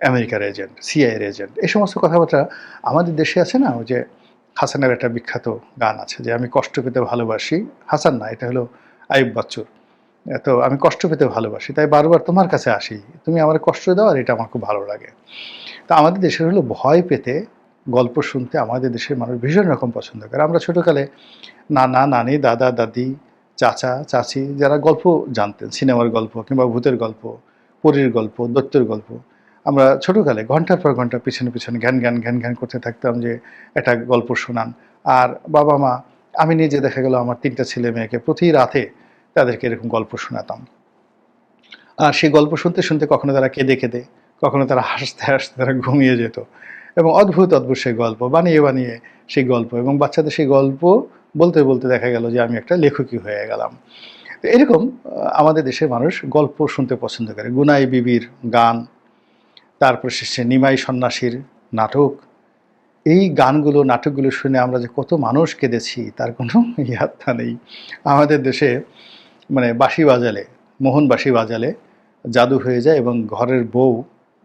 আমেরিকার এজেন্ট, সিআইএর এজেন্ট। এই সমস্ত কথাবার্তা আমাদের দেশে আছে না। ওই যে হাসানের একটা বিখ্যাত গান আছে যে আমি কষ্ট পেতে ভালোবাসি, হাসান না, এটা হলো আইয়ুব বাচ্চুর। তো আমি কষ্ট পেতে ভালোবাসি, তাই বারবার তোমার কাছে আসি, তুমি আমার কষ্ট দাও আর এটা আমার খুব ভালো লাগে। তা আমাদের দেশের হলো ভয় পেতে গল্প শুনতে আমাদের দেশের মানুষ ভীষণ রকম পছন্দ করে। আমরা ছোটোকালে নানা নানি, দাদা দাদি, চাচা চাচি যারা গল্প জানতেন, সিনেমার গল্প কিংবা ভূতের গল্প, পরীর গল্প, দৈত্যের গল্প, আমরা ছোটোকালে ঘন্টার পর ঘন্টা পিছনে পিছনে ঘ্যান ঘ্যান ঘ্যান ঘ্যান করতে থাকতাম যে একটা গল্প শোনান। আর বাবা মা, আমি নিজে দেখা গেল আমার 3টা ছেলে মেয়েকে প্রতি রাতে তাদেরকে এরকম গল্প শোনাতাম। আর সেই গল্প শুনতে শুনতে কখনো তারা কেঁদে কেঁদে, কখনো তারা হাসতে হাসতে তারা ঘুমিয়ে যেত। এবং অদ্ভুত অদ্ভুত সেই গল্প বানিয়ে বানিয়ে সেই গল্প, এবং বাচ্চাদের সেই গল্প বলতে বলতে দেখা গেল যে আমি একটা লেখকই হয়ে গেলাম। তো এরকম আমাদের দেশের মানুষ গল্প শুনতে পছন্দ করে। গুনাই বিবির গান, তারপর শেষে নিমাই সন্ন্যাসীর নাটক, এই গানগুলো নাটকগুলো শুনে আমরা যে কত মানুষ কেঁদেছি তার কোনো ইয়াত্তা নেই। আমাদের দেশে মানে বাঁশি বাজালে, মোহন বাঁশি বাজালে জাদু হয়ে যায় এবং ঘরের বউ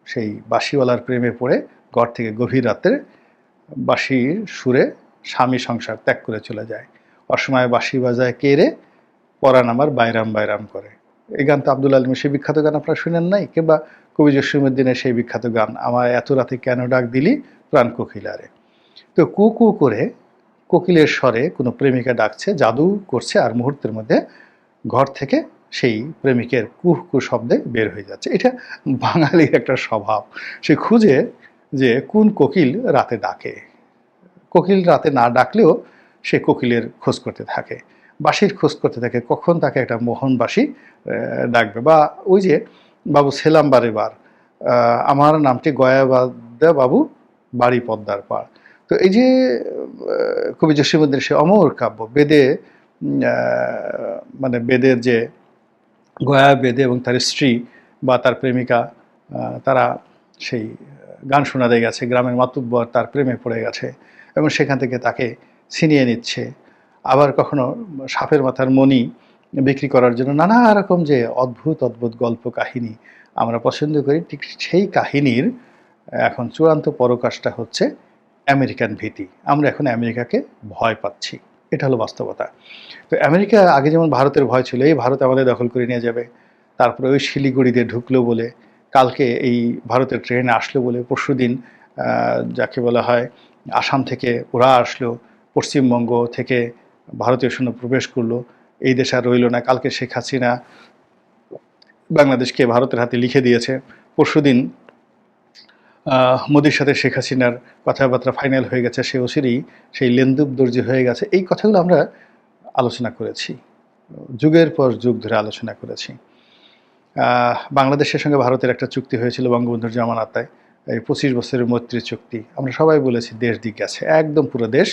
সেই বাঁশিওয়ালার প্রেমে পড়ে ঘর থেকে গভীর রাতে বাঁশির সুরে স্বামী সংসার ত্যাগ করে চলে যায়। অসময়ে বাঁশি বাজায় কে রে, পরাণ আমার বাইরাম বাইরাম করে। এই গান তো আব্দুল আলীমের সেই বিখ্যাত গান আপনারা শুনেন নাই, কিংবা কবি জসীমউদ্দিনের সেই বিখ্যাত গান আমার এত রাতে কেন ডাক দিলি প্রাণ কোকিলারে। তো কু কু করে কোকিলের স্বরে কোনো প্রেমিকা ডাকছে, জাদু করছে, আর মুহূর্তের মধ্যে ঘর থেকে সেই প্রেমিকের কুহ কু শব্দে বের হয়ে যাচ্ছে। এটা বাঙালির একটা স্বভাব, সে খুঁজে যে কোন কোকিল রাতে ডাকে। কোকিল রাতে না ডাকলেও সে কোকিলের খোঁজ করতে থাকে, বাঁশির খোঁজ করতে থাকে, কখন তাকে একটা মোহন বাঁশি ডাকবে। বা ওই যে বাবু ছেলাম বারে বার, আমার নামটি গয়াবাদা বাবু, বাড়ি পদ্মার পাড়। তো এই যে কবি জসীমউদ্দিনের সে অমর কাব্য বেদে মানে বেদের যে গয়া বেদে এবং তার স্ত্রী বা তার প্রেমিকা তারা সেই গান শোনাতে গেছে, গ্রামের মাতুব্বর তার প্রেমে পড়ে গেছে এবং সেখান থেকে তাকে ছিনিয়ে নিচ্ছে। আবার কখনো সাপের মাথার মণি বিক্রি করার জন্য নানা রকম যে অদ্ভুত অদ্ভুত গল্প কাহিনী আমরা পছন্দ করি, ঠিক সেই কাহিনীর এখন চূড়ান্ত পরকাশটা হচ্ছে আমেরিকান ভীতি। আমরা এখন আমেরিকাকে ভয় পাচ্ছি, এটা হলো বাস্তবতা। তো আমেরিকা আগে যেমন ভারতের ভয় ছিল, এই ভারত আমাদের দখল করে নিয়ে যাবে, তারপরে ওই শিলিগুড়িতে ঢুকলো বলে, কালকে এই ভারতের ট্রেনে আসলো বলে, পরশুদিন যাকে বলা হয় আসাম থেকে ওরা আসলো, পশ্চিমবঙ্গ থেকে ভারতীয় সৈন্য প্রবেশ করলো, এই দেশ আর রইল না। কালকে শেখ হাসিনা বাংলাদেশকে ভারতের হাতে লিখে দিয়েছে, পরশুদিন মোদির সাথে শেখ হাসিনার কথাবার্তা ফাইনাল হয়ে গেছে, সে অচিরেই সেই লেন্দুব দর্জি হয়ে গেছে। এই কথাগুলো আমরা আলোচনা করেছি, যুগের পর যুগ ধরে আলোচনা করেছি। বাংলাদেশের সঙ্গে ভারতের একটা চুক্তি হয়েছিল বঙ্গবন্ধুর জামানাতায়, এই 25 বছরের মৈত্রী চুক্তি। আমরা সবাই বলেছি দেশ দিক গেছে, একদম পুরো দেশ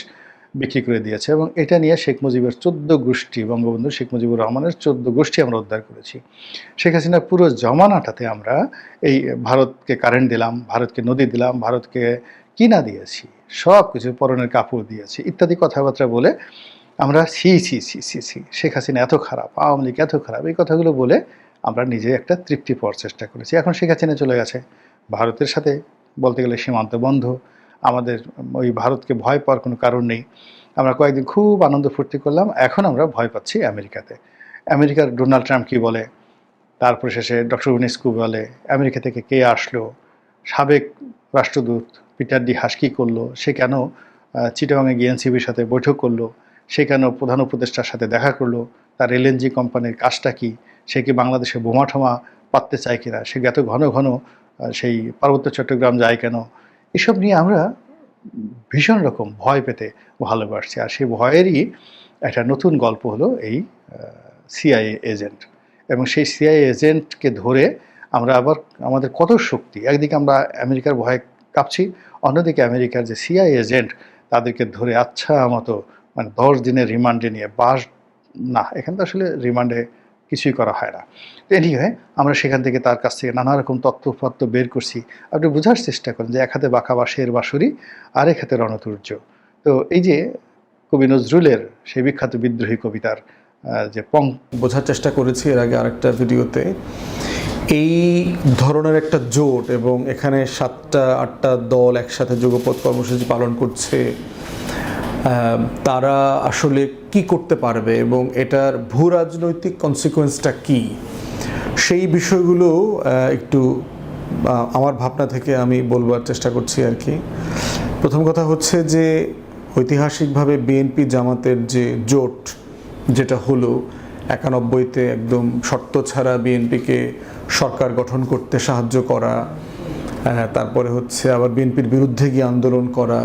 বিক্রি করে দিয়েছে এবং এটা নিয়ে শেখ মুজিবের 14 গোষ্ঠী, বঙ্গবন্ধু শেখ মুজিবুর রহমানের 14 গোষ্ঠী আমরা উদ্ধার করেছি। শেখ হাসিনার পুরো জমানাটাতে আমরা এই ভারতকে কারেন্ট দিলাম, ভারতকে নদী দিলাম, ভারতকে কিনা দিয়েছি, সব কিছু পরনের কাপড় দিয়েছি ইত্যাদি কথাবার্তা বলে আমরা ছি ছি ছি ছি ছি শেখ হাসিনা এত খারাপ, আওয়ামী লীগ এত খারাপ, এই কথাগুলো বলে আমরা নিজে একটা তৃপ্তি পাওয়ার চেষ্টা করেছি। এখন শেখ হাসিনা চলে গেছে, ভারতের সাথে বলতে গেলে সীমান্ত বন্ধ, আমাদের ওই ভারতকে ভয় পাওয়ার কোনো কারণ নেই। আমরা কয়েকদিন খুব আনন্দ ফুর্তি করলাম, এখন আমরা ভয় পাচ্ছি আমেরিকাতে। আমেরিকার ডোনাল্ড ট্রাম্প কী বলে, তারপরে শেষে ডক্টর ইউনেস্কো বলে, আমেরিকা থেকে কে আসলো, সাবেক রাষ্ট্রদূত পিটার ডি হাস কী করলো, সে কেন চিটাগাংয়ে গিয়ে এনসিবির সাথে বৈঠক করলো, সে কেন প্রধান উপদেষ্টার সাথে দেখা করলো, তার এলএনজি কোম্পানির কাজটা কী, সে কি বাংলাদেশে বোমা ঠোমা পাততে চায় কিনা, সে এত ঘন ঘন সেই পার্বত্য চট্টগ্রাম যায় কেন, এসব নিয়ে আমরা ভীষণ রকম ভয় পেতে ভালোবাসছি। আর সেই ভয়েরই একটা নতুন গল্প হলো এই সিআইএ এজেন্ট। এবং সেই সিআইএ এজেন্টকে ধরে আমরা আবার আমাদের কত শক্তি, একদিকে আমরা আমেরিকার ভয়ে কাঁপছি, অন্যদিকে আমেরিকার যে সিআইএ এজেন্ট তাদেরকে ধরে আচ্ছা মতো মানে 10 দিনের রিমান্ডে নিয়ে না, এখানে তো আসলে রিমান্ডে কিছুই করা হয় না। তো এনিওয়ে আমরা সেখান থেকে তার কাছ থেকে নানা রকম তথ্যপত্র বের করছি। আপনি বোঝার চেষ্টা করেন যে এক হাতে বাঁকা বাঁশের বাঁশুরি আর এক হাতে রণতুর্য। তো এই যে কবি নজরুলের সেই বিখ্যাত বিদ্রোহী কবিতার যে বোঝার চেষ্টা করেছি এর আগে আরেকটা ভিডিওতে, এই ধরনের একটা জোট এবং এখানে 7-8টা দল একসাথে যুগপৎ কর্মসূচি পালন করছে, তারা আসলে কি করতে পারবে এবং এটার ভূ রাজনৈতিক কনসিকোয়েন্সটা কি, সেই বিষয়গুলো একটু আমার ভাবনা থেকে আমি বলবার চেষ্টা করছি আর কি। প্রথম কথা হচ্ছে যে ঐতিহাসিকভাবে বিএনপি জামাতের যে জোট যেটা হলো 91-তে একদম শর্ত ছাড়া বিএনপিকে সরকার গঠন করতে সাহায্য করা, তারপরে হচ্ছে আবার বিএনপির বিরুদ্ধে গিয়ে আন্দোলন করা,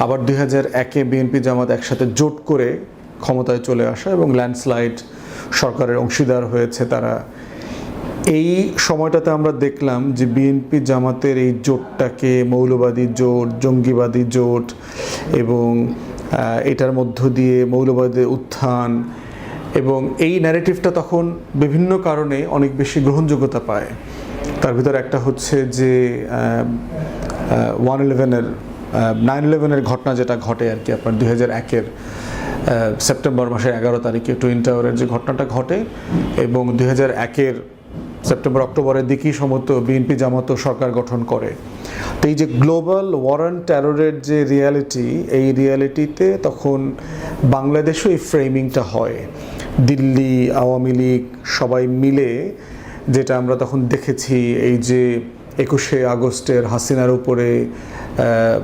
আবার 2001-এ বিএনপি জামাত একসাথে জোট করে ক্ষমতায় চলে আসা এবং ল্যান্ডস্লাইড সরকারের অংশীদার হয়েছে তারা। এই সময়টাতে আমরা দেখলাম যে বিএনপি জামাতের এই জোটটাকে মৌলবাদী জোট, জঙ্গিবাদী জোট এবং এটার মধ্য দিয়ে মৌলবাদের উত্থান, এবং এই ন্যারেটিভটা তখন বিভিন্ন কারণে অনেক বেশি গ্রহণযোগ্যতা পায়। তার ভিতরে একটা হচ্ছে যে 9/11-এর ঘটনা যেটা ঘটে আর কি, আপনার 2001-এর সেপ্টেম্বর মাসের 11 তারিখে টুইন টাওয়ারের যে ঘটনাটা ঘটে এবং 2001-এর সেপ্টেম্বর অক্টোবরের দিকেই সম্ভবত বিএনপি জামাত সরকার গঠন করে। তো এই যে গ্লোবাল ওয়ার অন টেররের যে রিয়ালিটি, এই রিয়ালিটিতে তখন বাংলাদেশেও এই ফ্রেমিংটা হয়। দিল্লি আওয়ামী লীগ সবাই মিলে, যেটা আমরা তখন দেখেছি, এই যে 21শে আগস্টের হাসিনার উপরে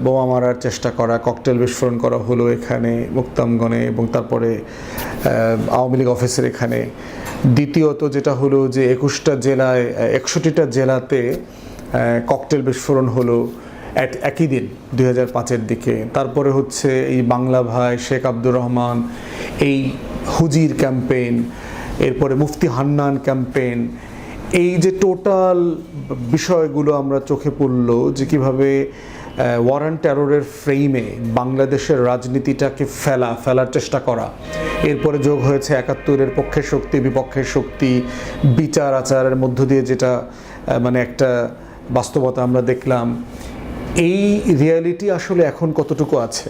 বোমা মারার চেষ্টা করা, ককটেল বিস্ফোরণ করা হলো এখানে মুক্তামগণে এবং তারপরে আওয়ামী লীগ অফিসের এখানে। দ্বিতীয়ত যেটা হলো যে 21টা জেলায় 61টা জেলাতে ককটেল বিস্ফোরণ হলো একই দিন 2005-এর দিকে। তারপরে হচ্ছে এই বাংলা ভাই, শেখ আব্দুর রহমান, এই হুজির ক্যাম্পেইন, এরপরে মুফতি হান্নান ক্যাম্পেইন, এই যে টোটাল বিষয়গুলো আমরা চোখে পড়লো যে কিভাবে ওয়ার অ্যান্ড টেররের ফ্রেমে বাংলাদেশের রাজনীতিটাকে ফেলার চেষ্টা করা, এরপরে যোগ হয়েছে ৭১-এর পক্ষের শক্তি বিপক্ষের শক্তি, বিচার আচারের মধ্য দিয়ে যেটা মানে একটা বাস্তবতা আমরা দেখলাম। এই রিয়ালিটি আসলে এখন কতটুকু আছে,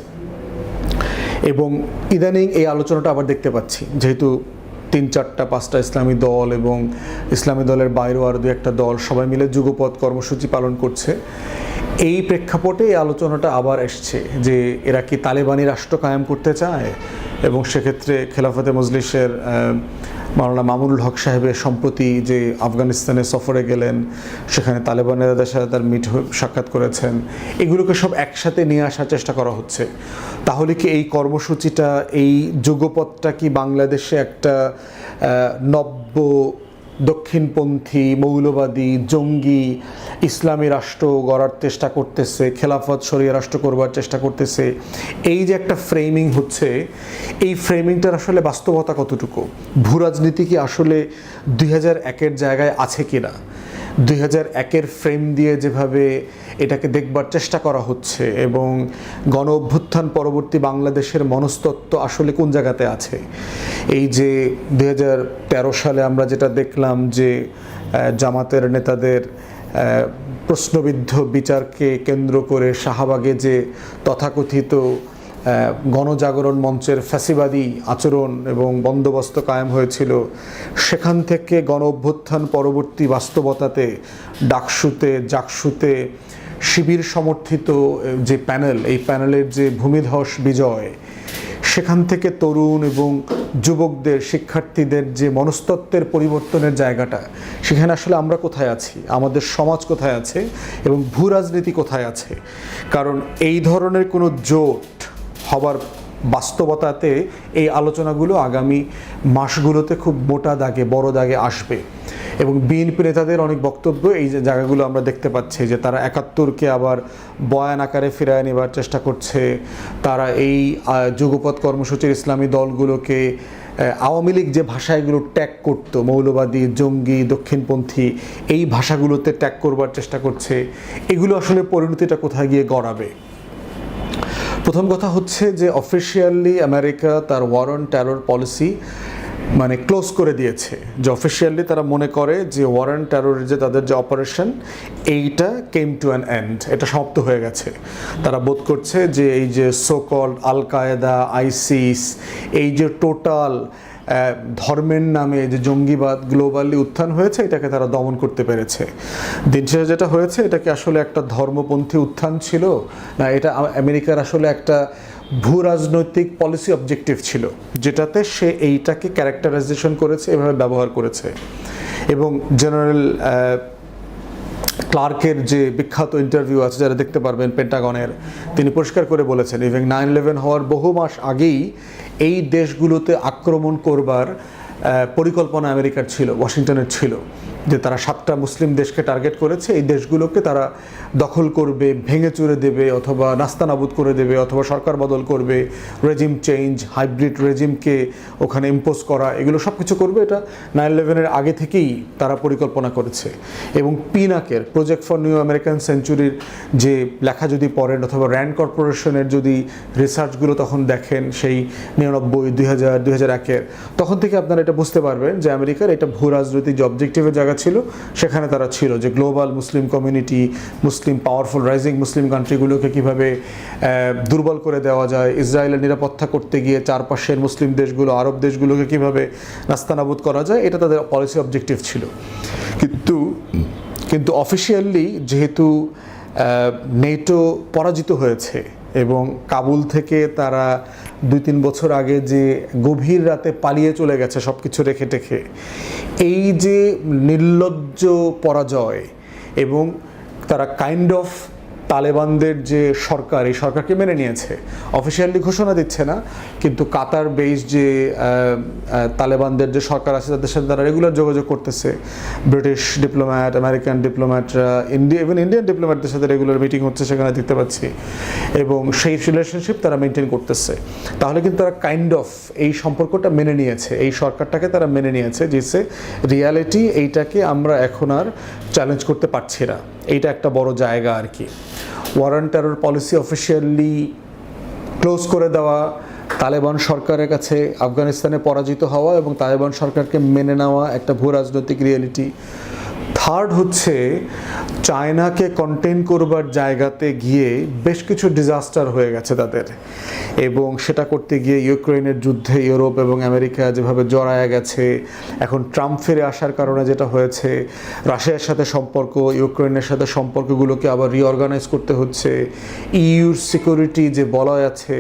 এবং ইদানিং এই আলোচনাটা আবার দেখতে পাচ্ছি, যেহেতু ৩-৪-৫টা ইসলামী দল এবং ইসলামী দলের বাইরেও আরও ২-১টা দল সবাই মিলে যুগপৎ কর্মসূচি পালন করছে। এই প্রেক্ষাপটে এই আলোচনাটা আবার এসছে যে এরা কি তালেবানি রাষ্ট্র কায়েম করতে চায়, এবং সেক্ষেত্রে খেলাফতে মজলিসের মাওলানা মামুনুল হক সাহেবের সম্প্রতি যে আফগানিস্তানে সফরে গেলেন, সেখানে তালেবানের সাথে তার সাক্ষাৎ করেছেন, এগুলোকে সব একসাথে নিয়ে আসার চেষ্টা করা হচ্ছে। তাহলে কি এই কর্মসূচিটা, এই যুগপথটা কি বাংলাদেশে একটা নব্য দক্ষিণপন্থী মৌলবাদী জঙ্গি ইসলামী রাষ্ট্র গড়ার চেষ্টা করতেছে, খেলাফত শরিয়া রাষ্ট্র করবার চেষ্টা করতেছে, এই যে একটা ফ্রেমিং হচ্ছে, এই ফ্রেমিংটার আসলে বাস্তবতা কতটুকু? ভূরাজনীতি কি আসলে ২০০১-এর জায়গায় আছে কিনা? ২০০১-এর ফ্রেম দিয়ে যেভাবে এটাকে দেখবার চেষ্টা করা হচ্ছে, এবং গণ অভ্যুত্থান পরবর্তী বাংলাদেশের মনস্তত্ত্ব আসলে কোন জায়গাতে আছে? এই যে ২০১৩ সালে আমরা যেটা দেখলাম যে জামাতের নেতাদের প্রশ্নবিদ্ধ বিচারকে কেন্দ্র করে শাহবাগে যে তথাকথিত গণজাগরণ মঞ্চের ফ্যাসিবাদী আচরণ এবং বন্দোবস্ত কায়েম হয়েছিল, সেখান থেকে গণ অভ্যুত্থান পরবর্তী বাস্তবতাতে ডাকসুতে জাকসুতে শিবির সমর্থিত যে প্যানেল, এই প্যানেলের যে ভূমিধস বিজয়, সেখান থেকে তরুণ এবং যুবকদের শিক্ষার্থীদের যে মনস্তত্ত্বের পরিবর্তনের জায়গাটা, সেখানে আসলে আমরা কোথায় আছি, আমাদের সমাজ কোথায় আছে এবং ভূ রাজনীতি কোথায় আছে? কারণ এই ধরনের কোনো জোট হবার বাস্তবতাতে এই আলোচনাগুলো আগামী মাসগুলোতে খুব মোটা দাগে বড় দাগে আসবে। এবং বিএনপি নেতাদের অনেক বক্তব্য এই যে জায়গাগুলো আমরা দেখতে পাচ্ছি যে তারা ৭১-কে আবার বয়ান আকারে ফিরায় নেবার চেষ্টা করছে। তারা এই যুগপৎ কর্মসূচির ইসলামী দলগুলোকে আওয়ামী লীগ যে ভাষাগুলো ট্যাগ করতো, মৌলবাদী জঙ্গি দক্ষিণপন্থী, এই ভাষাগুলোতে ট্যাগ করবার চেষ্টা করছে। এগুলো আসলে পরিণতিটা কোথায় গিয়ে গড়াবে? প্রথম কথা হচ্ছে যে অফিসিয়ালি আমেরিকা তার ওয়ার অন টেরর পলিসি মানে ক্লোজ করে দিয়েছে, যে অফিসিয়ালি তারা মনে করে যে ওয়ার অন টেররের যে তাদের যে অপারেশন, এইটা কেম টু অ্যান এন্ড, এটা সমাপ্ত হয়ে গেছে। তারা বোধ করছে যে এই যে সো কল্ড আল কায়েদা, আইসিস, এই যে টোটাল ধর্মের নামে যে জঙ্গিবাদ গ্লোবালি উত্থান হয়েছে, এটাকে তারা দমন করতে পেরেছে। দিন শেষে যেটা হয়েছে, এটাকে আসলে একটা ধর্মপন্থী উত্থান ছিল না, এটা আমেরিকার আসলে একটা ভূ রাজনৈতিক পলিসি অবজেক্টিভ ছিল, যেটাতে সে এইটাকে ক্যারেক্টারাইজেশন করেছে, এভাবে ব্যবহার করেছে। এবং জেনারেল ক্লার্কের যে বিখ্যাত ইন্টারভিউ আছে, যারা দেখতে পারবেন পেন্টাগনের, তিনি পরিষ্কার করে বলেছেন ইভেন 9/11 হওয়ার বহু মাস আগেই এই দেশগুলোতে আক্রমণ করবার পরিকল্পনা আমেরিকার ছিল, ওয়াশিংটনের ছিল, যে তারা 7টা মুসলিম দেশকে টার্গেট করেছে, এই দেশগুলোকে তারা দখল করবে, ভেঙে চুরে দেবে, অথবা নাস্তানাবুদ করে দেবে, অথবা সরকার বদল করবে, রেজিম চেঞ্জ, হাইব্রিড রেজিমকে ওখানে ইম্পোজ করা, এগুলো সব কিছু করবে। এটা 9/11-এর আগে থেকেই তারা পরিকল্পনা করেছে। এবং পিনাকের প্রজেক্ট ফর নিউ আমেরিকান সেঞ্চুরির যে লেখা যদি পড়েন, অথবা র্যান্ড কর্পোরেশনের যদি রিসার্চগুলো তখন দেখেন, সেই 99, 2000, 2001-এর, তখন থেকে আপনারা এটা বুঝতে পারবেন যে আমেরিকার এটা ভূ রাজনৈতিক যে অবজেক্টিভের জায়গা ছিল, সেখানে তারা ছিল যে গ্লোবাল মুসলিম কমিউনিটি, মুসলিম পাওয়ারফুল রাইজিং মুসলিম কান্ট্রিগুলোকে কীভাবে দুর্বল করে দেওয়া যায়, ইসরায়েলের নিরাপত্তা করতে গিয়ে চারপাশের মুসলিম দেশগুলো, আরব দেশগুলোকে কীভাবে নাস্তানাবুদ করা যায়, এটা তাদের পলিসি অবজেক্টিভ ছিল। কিন্তু অফিসিয়ালি যেহেতু নেটো পরাজিত হয়েছে এবং কাবুল থেকে তারা 2-3 বছর আগে যে গভীর রাতে পালিয়ে চলে গেছে সব কিছু রেখে টেখে, এই যে নির্লজ্জ পরাজয়, এবং তারা কাইন্ড অফ তালেবানদের যে সরকার, এই সরকারকে মেনে নিয়েছে, অফিসিয়ালি ঘোষণা দিচ্ছে না, কিন্তু কাতার বেস যে তালেবানদের যে সরকার আছে তাদের সাথে তারা রেগুলার যোগাযোগ করতেছে। ব্রিটিশ ডিপ্লোম্যাট, আমেরিকান ডিপ্লোম্যাটরা, ইভেন ইন্ডিয়ান ডিপ্লোম্যাটদের সাথে রেগুলার মিটিং হচ্ছে, সেখানে দেখতে পাচ্ছি, এবং সেই রিলেশনশিপ তারা মেনটেন করতেছে। তাহলে কিন্তু তারা কাইন্ড অফ এই সম্পর্কটা মেনে নিয়েছে, এই সরকারটাকে তারা মেনে নিয়েছে, যে রিয়ালিটি এইটাকে আমরা এখন আর চ্যালেঞ্জ করতে পারছি না। এইটা একটা বড় জায়গা আর কি। War on terror policy officially close করে দেওয়া, তালেবান সরকারের কাছে আফগানিস্তানে পরাজিত হওয়া এবং তালেবান সরকারকে মেনে নেওয়া একটা ভূ রাজনৈতিক রিয়েলিটি। থার্ড হচ্ছে চায়নাকে কন্টেইন করবার জায়গাতে গিয়ে বেশ কিছু ডিজাস্টার হয়ে গেছে তাদের, এবং সেটা করতে গিয়ে ইউক্রেনের যুদ্ধে ইউরোপ এবং আমেরিকা যেভাবে জড়ায় গেছে, এখন ট্রাম্প ফিরে আসার কারণে যেটা হয়েছে, রাশিয়ার সাথে সম্পর্ক, ইউক্রেনের সাথে সম্পর্কগুলোকে আবার রিঅর্গানাইজ করতে হচ্ছে, ইউর সিকিউরিটি যে বলয় আছে,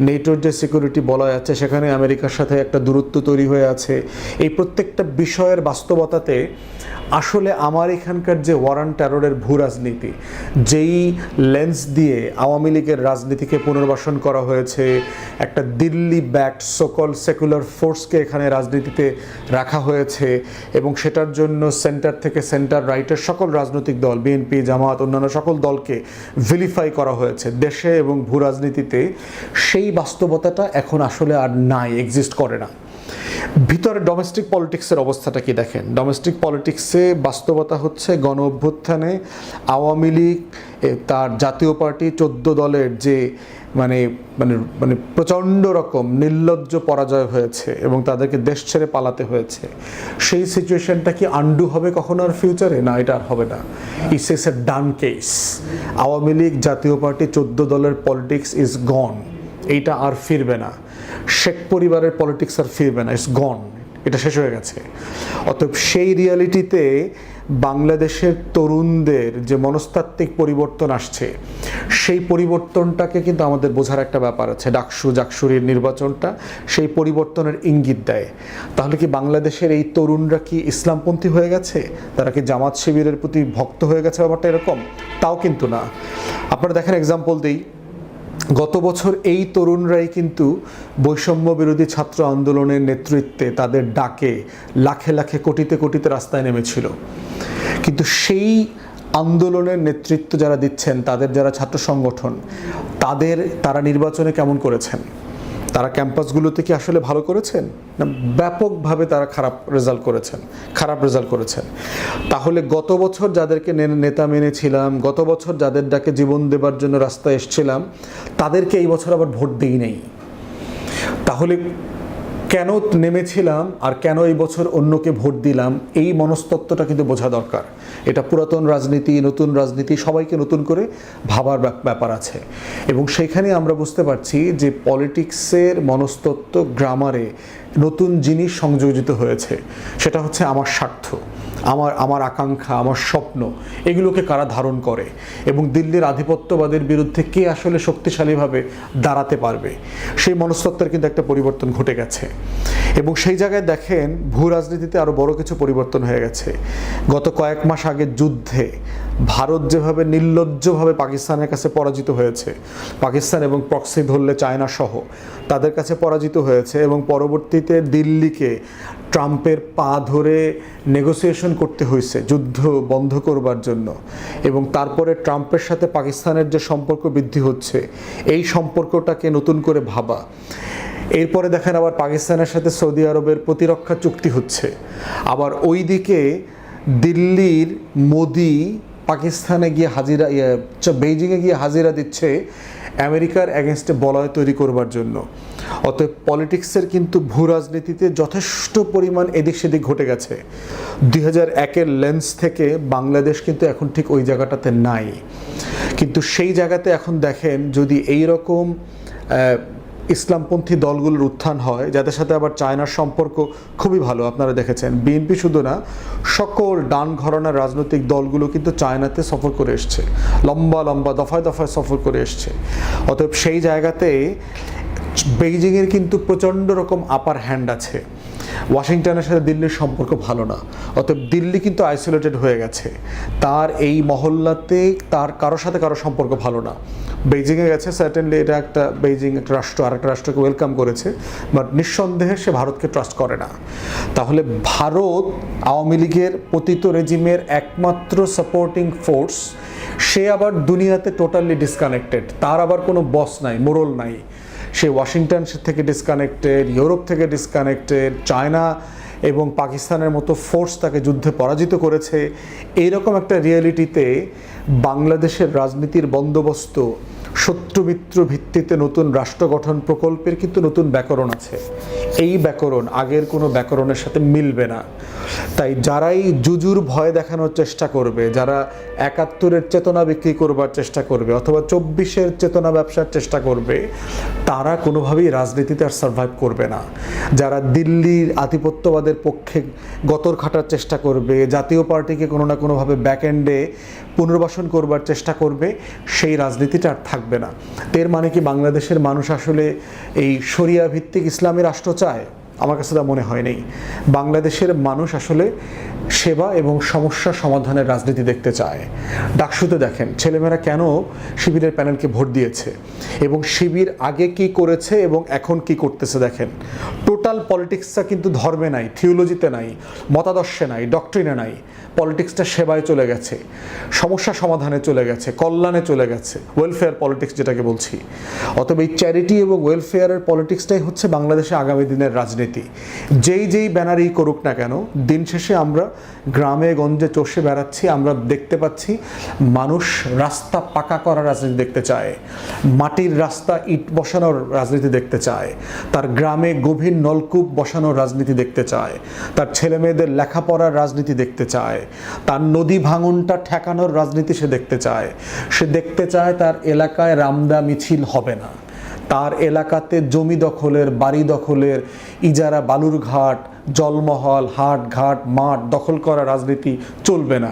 নেটোর যে সিকিউরিটি বলয় আছে, সেখানে আমেরিকার সাথে একটা দূরত্ব তৈরি হয়ে আছে। এই প্রত্যেকটা বিষয়ের বাস্তবতাতে আসলে আমার এখানকার যে ওয়ার অন টেররের ভূ রাজনীতি, যেই লেন্স দিয়ে আওয়ামী লীগের রাজনীতিকে পুনর্বাসন করা হয়েছে, একটা দিল্লি ব্যাকড সকল সেকুলার ফোর্সকে এখানে রাজনীতিতে রাখা হয়েছে, এবং সেটার জন্য সেন্টার থেকে সেন্টার রাইটের সকল রাজনৈতিক দল, বিএনপি, জামাত, অন্যান্য সকল দলকে ভিলিফাই করা হয়েছে দেশে এবং ভূ রাজনীতিতে, সেই বাস্তবতাটা এখন আসলে আর নাই, এক্সিস্ট করে না। ভিতরে ডোমেস্টিক পলিটিক্সের অবস্থাটা কি দেখেন। ডোমেস্টিক পলিটিক্সে বাস্তবতা হচ্ছে গণ অভ্যুত্থানে আওয়ামী লীগ তার জাতীয় পার্টি 14 দলের যে মানে মানে মানে প্রচণ্ড রকম নির্লজ্জ পরাজয় হয়েছে এবং তাদেরকে দেশ ছেড়ে পালাতে হয়েছে। সেই সিচুয়েশনটা কি আন্ডু হবে কখনো আর ফিউচারে? না, এটা আর হবে না। It's a done case. Awami League জাতীয় পার্টি 14 দলের পলিটিক্স ইজ গন, এইটা আর ফিরবে না। শেখ পরিবারের পলিটিক্স আর ফিরবে না, ইটস গন, এটা শেষ হয়ে গেছে। অতএব সেই রিয়ালিটিতে বাংলাদেশের তরুণদের যে মনস্তাত্ত্বিক পরিবর্তন আসছে, সেই পরিবর্তনটাকে কিন্তু আমাদের বোঝার একটা ব্যাপার আছে। ডাকসু জাকসুরির নির্বাচনটা সেই পরিবর্তনের ইঙ্গিত দেয়। তাহলে কি বাংলাদেশের এই তরুণরা কি ইসলামপন্থী হয়ে গেছে? তারা কি জামাত শিবিরের প্রতি ভক্ত হয়ে গেছে? ব্যাপারটা এরকম? তাও কিন্তু না। আপনারা দেখেন, এক্সাম্পল দিই, গত বছর এই তরুণরাই কিন্তু বৈষম্য বিরোধী ছাত্র আন্দোলনের নেতৃত্বে তাদের ডাকে লাখে লাখে কোটিতে কোটিতে রাস্তায় নেমেছিল। কিন্তু সেই আন্দোলনের নেতৃত্ব যারা দিচ্ছেন, তাদের যারা ছাত্র সংগঠন, তারা নির্বাচনে কেমন করেছেন? তারা ক্যাম্পাসগুলোতে কি আসলে ভালো করেছেন? না, ব্যাপকভাবে তারা খারাপ রেজাল্ট করেছেন। তাহলে গত বছর যাদেরকে নেতা মেনেছিলাম, গত বছর যাদের ডাকে জীবন দেবার জন্য রাস্তায় এসেছিলাম, তাদেরকে এই বছর আবার ভোট দিই নেই। তাহলে কেন নেমেছিলাম আর কেন এই বছর অন্যকে ভোট দিলাম, এই মনস্তত্ত্বটা কিন্তু বোঝা দরকার। এটা পুরাতন রাজনীতি, নতুন রাজনীতি, সবাইকে নতুন করে ভাবার ব্যাপার আছে। এবং সেইখানে আমরা বুঝতে পারছি যে পলিটিক্সের মনস্তত্ত্ব গ্রামারে নতুন জিনিস সংযোজিত হয়েছে। সেটা হচ্ছে আমার স্বার্থ, আমার আকাঙ্ক্ষা, আমার স্বপ্ন, এগুলোকে কারা ধারণ করে এবং দিল্লির আধিপত্যবাদের বিরুদ্ধে কে আসলে শক্তিশালীভাবে দাঁড়াতে পারবে, সেই মনস্তত্ত্বের কিন্তু একটা পরিবর্তন ঘটে গেছে। এবং সেই জায়গায় দেখেন, ভূ রাজনীতিতে আরও বড় কিছু পরিবর্তন হয়ে গেছে। গত কয়েক মাস আগের যুদ্ধে ভারত যেভাবে নির্লজ্জভাবে পাকিস্তানের কাছে পরাজিত হয়েছে, পাকিস্তান এবং প্রক্সি ধরলে চায়না সহ তাদের কাছে পরাজিত হয়েছে, এবং পরবর্তীতে দিল্লিকে ট্রাম্পের পা ধরে নেগোসিয়েশন করতে হয়েছে যুদ্ধ বন্ধ করবার জন্য, এবং তারপরে ট্রাম্পের সাথে পাকিস্তানের যে সম্পর্ক বৃদ্ধি হচ্ছে, এই সম্পর্কটাকে নতুন করে ভাবা। এরপরে দেখেন আবার পাকিস্তানের সাথে সৌদি আরবের প্রতিরক্ষা চুক্তি হচ্ছে। আবার ওইদিকে দিল্লির মোদি পাকিস্তানে গিয়ে বেইজিংয়ে গিয়ে হাজিরা দিচ্ছে আমেরিকার এগেনস্টে বলয় তৈরি করবার জন্য। অতএব পলিটিক্সের কিন্তু ভূ রাজনীতিতে যথেষ্ট পরিমাণ এদিক সেদিক ঘটে গেছে। 2001-এর লেন্স থেকে বাংলাদেশ কিন্তু এখন ঠিক ওই জায়গাটাতে নাই। কিন্তু সেই জায়গাতে এখন দেখেন, যদি এই রকম ইসলামপন্থী দলগুলোর উত্থান হয়, যাদের সাথে আবার চায়নার সম্পর্ক খুবই ভালো, আপনারা দেখেছেন বিএনপি শুধু না, সকল ডান ঘরানার রাজনৈতিক দলগুলো কিন্তু চায়নাতে সফর করে এসছে, লম্বা লম্বা দফায় দফায় সফর করে এসছে। অতএব সেই জায়গাতে বেইজিংয়ের কিন্তু প্রচণ্ড রকম আপার হ্যান্ড আছে। ওয়াশিংটনের সাথে দিল্লির সম্পর্ক ভালো না, অতএব দিল্লি কিন্তু আইসোলেটেড হয়ে গেছে। তার এই মহল্লাতে তার কারোর সাথে কারো সম্পর্ক ভালো না। বেইজিংয়ে গেছে, সার্টেনলি এটা একটা বেইজিং একটা রাষ্ট্র আরেকটা রাষ্ট্রকে ওয়েলকাম করেছে, বাট নিঃসন্দেহে সে ভারতকে ট্রাস্ট করে না। তাহলে ভারত আওয়ামী লীগের পতিত রেজিমের একমাত্র সাপোর্টিং ফোর্স, সে আবার দুনিয়াতে টোটালি ডিসকানেক্টেড, তার আবার কোনো বস নাই, মোরল নাই। সে ওয়াশিংটন থেকে ডিসকানেক্টেড, ইউরোপ থেকে ডিসকানেক্টেড, চায়না এবং পাকিস্তানের মতো ফোর্স তাকে যুদ্ধে পরাজিত করেছে। এইরকম একটা রিয়েলিটিতে বাংলাদেশের রাজনীতির বন্দোবস্ত শত্রু মিত্র ভিত্তিতে নতুন রাষ্ট্র গঠন প্রকল্পের কিন্তু নতুন ব্যাকরণ আছে। এই ব্যাকরণ আগের কোনো ব্যাকরণের সাথে মিলবে না। তাই যারাই জুজুর ভয় দেখানোর চেষ্টা করবে, যারা ৭১-এর চেতনা বিক্রি করবার চেষ্টা করবে অথবা ২৪-এর চেতনা ব্যবসার চেষ্টা করবে, তারা কোনোভাবেই রাজনীতিতে আর সার্ভাইভ করবে না। যারা দিল্লির আধিপত্যবাদের পক্ষে গতর খাটার চেষ্টা করবে, জাতীয় পার্টিকে কোনো না কোনোভাবে ব্যাকএন্ডে পুনর্বাসন করবার চেষ্টা করবে, সেই রাজনীতিটা আর থাকবে না। এর মানে কি বাংলাদেশের মানুষ আসলে এই শরিয়া ভিত্তিক ইসলামী রাষ্ট্র চায়? আমার কাছে তা মনে হয় নেই। বাংলাদেশের মানুষ আসলে সেবা এবং সমস্যা সমাধানের রাজনীতি দেখতে চায়। ডাকসুতে দেখেন ছেলেমেয়েরা কেন শিবিরের প্যানেলকে ভোট দিয়েছে এবং শিবির আগে কি করেছে এবং এখন কি করতেছে দেখেন। টোটাল পলিটিক্সটা কিন্তু ধর্মে নাই, থিওলজিতে নাই, মতাদর্শে নাই, ডক্ট্রিনে নাই। পলিটিক্সটা সেবায় চলে গেছে, সমস্যা সমাধানে চলে গেছে, কল্যাণে চলে গেছে, ওয়েলফেয়ার পলিটিক্স যেটাকে বলছি। অতএব এই চ্যারিটি এবং ওয়েলফেয়ারের পলিটিক্সটাই হচ্ছে বাংলাদেশে আগামী দিনের রাজনীতি। যেই ব্যানারই করুক না কেন, দিন শেষে আমরা গ্রামে গঞ্জে চষে বেড়াচ্ছি, আমরা দেখতে পাচ্ছি মানুষ রাস্তা পাকা করার রাজনীতি দেখতে চায়, মাটির রাস্তা ইট বসানোর রাজনীতি দেখতে চায়, তার গ্রামে গভীর নলকূপ বসানোর রাজনীতি দেখতে চায়, তার ছেলে মেয়েদের লেখাপড়ার রাজনীতি দেখতে চায়, তার নদী ভাঙনটা ঠেকানোর রাজনীতি সে দেখতে চায়। সে দেখতে চায় তার এলাকায় রামদা মিছিল হবে না, তার এলাকাতে জমি দখলের, বাড়ি দখলের, ইজারা বালুরঘাট, জলমহল, হাট ঘাট, মাঠ দখল করা রাজনীতি চলবে না।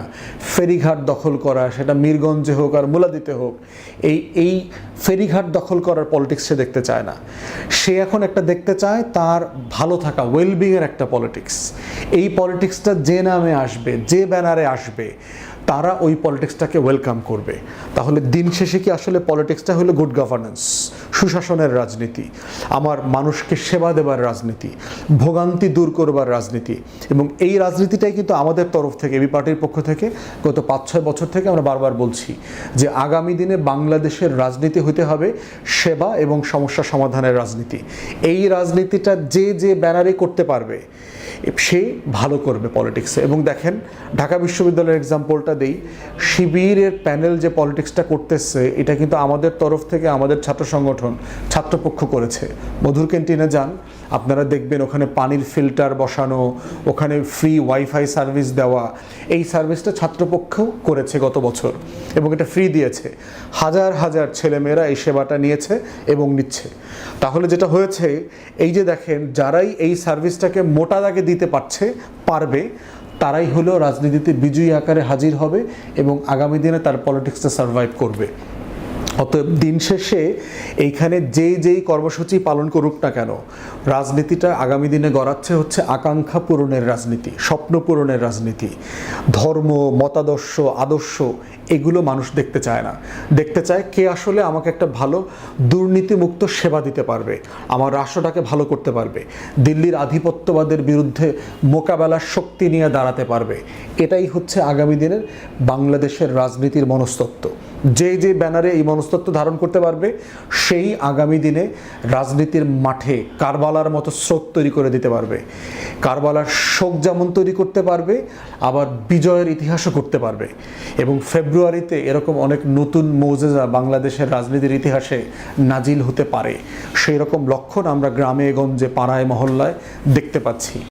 ফেরিঘাট দখল করা, সেটা মিরগঞ্জে হোক আর মুলাদিতে হোক, এই ফেরিঘাট দখল করার পলিটিক্স সে দেখতে চায় না। সে এখন একটা দেখতে চায় তার ভালো থাকা, ওয়েলবিংয়ের একটা পলিটিক্স। এই পলিটিক্সটা যে নামে আসবে, যে ব্যানারে আসবে, তারা ওই পলিটিক্সটাকে ওয়েলকাম করবে। তাহলে দিন শেষে কি আসলে পলিটিক্সটা হলো গুড গভর্নেন্স, সুশাসনের রাজনীতি, আমার মানুষকে সেবা দেবার রাজনীতি, ভোগান্তি দূর করবার রাজনীতি। এবং এই রাজনীতিটাই কিন্তু আমাদের তরফ থেকে, এবি পার্টির পক্ষ থেকে গত ৫-৬ বছর থেকে আমরা বারবার বলছি যে আগামী দিনে বাংলাদেশের রাজনীতি হতে হবে সেবা এবং সমস্যা সমাধানের রাজনীতি। এই রাজনীতিটা যে ব্যানারে করতে পারবে সে ভালো করবে পলিটিক্সে। এবং দেখেন ঢাকা বিশ্ববিদ্যালয়ের এক্সাম্পলটা দেই, শিবিরের প্যানেল যে পলিটিক্সটা করতেছে এটা কিন্তু আমাদের তরফ থেকে আমাদের ছাত্র সংগঠন, ছাত্রপক্ষ করেছে। মধুর ক্যান্টিনে যান, আপনারা দেখবেন ওখানে পানির ফিল্টার বসানো, ওখানে ফ্রি ওয়াইফাই সার্ভিস দেওয়া, এই সার্ভিসটা ছাত্রপক্ষ করেছে গত বছর এবং এটা ফ্রি দিয়েছে। হাজার হাজার ছেলেমেয়েরা এই সেবাটা নিয়েছে এবং নিচ্ছে। তাহলে যেটা হয়েছে, এই যে দেখেন যারাই এই সার্ভিসটাকে মোটা দাগে দিতে পারবে, তারাই হলো রাজনীতিতে বিজয়ী আকারে হাজির হবে এবং আগামী দিনে তার পলিটিক্সটা সার্ভাইভ করবে। অতএব দিন শেষে এইখানে যেই কর্মসূচি পালন করুক না কেন, রাজনীতিটা আগামী দিনে গড়াচ্ছে হচ্ছে আকাঙ্ক্ষা পূরণের রাজনীতি, স্বপ্ন পূরণের রাজনীতি। ধর্ম, মতাদর্শ, আদর্শ এগুলো মানুষ দেখতে চায় না। দেখতে চায় কে আসলে আমাকে একটা ভালো দুর্নীতিমুক্ত সেবা দিতে পারবে, আমার রাষ্ট্রটাকে ভালো করতে পারবে, দিল্লির আধিপত্যবাদের বিরুদ্ধে মোকাবেলার শক্তি নিয়ে দাঁড়াতে পারবে। এটাই হচ্ছে আগামী দিনের বাংলাদেশের রাজনীতির মনস্তত্ত্ব। যে ব্যানারে এই মনস্তত্ত্ব ধারণ করতে পারবে, সেই আগামী দিনে রাজনীতির মাঠে কারবালার মতো স্রোত তৈরি করে দিতে পারবে। কারবালার শোক যেমন তৈরি করতে পারবে, আবার বিজয়ের ইতিহাসও করতে পারবে। এবং ফেব্রুয়ারিতে এরকম অনেক নতুন মৌজেজা বাংলাদেশের রাজনীতির ইতিহাসে নাজিল হতে পারে। সেই রকম লক্ষণ আমরা গ্রামে গঞ্জে, পাড়ায়, মহল্লায় দেখতে পাচ্ছি।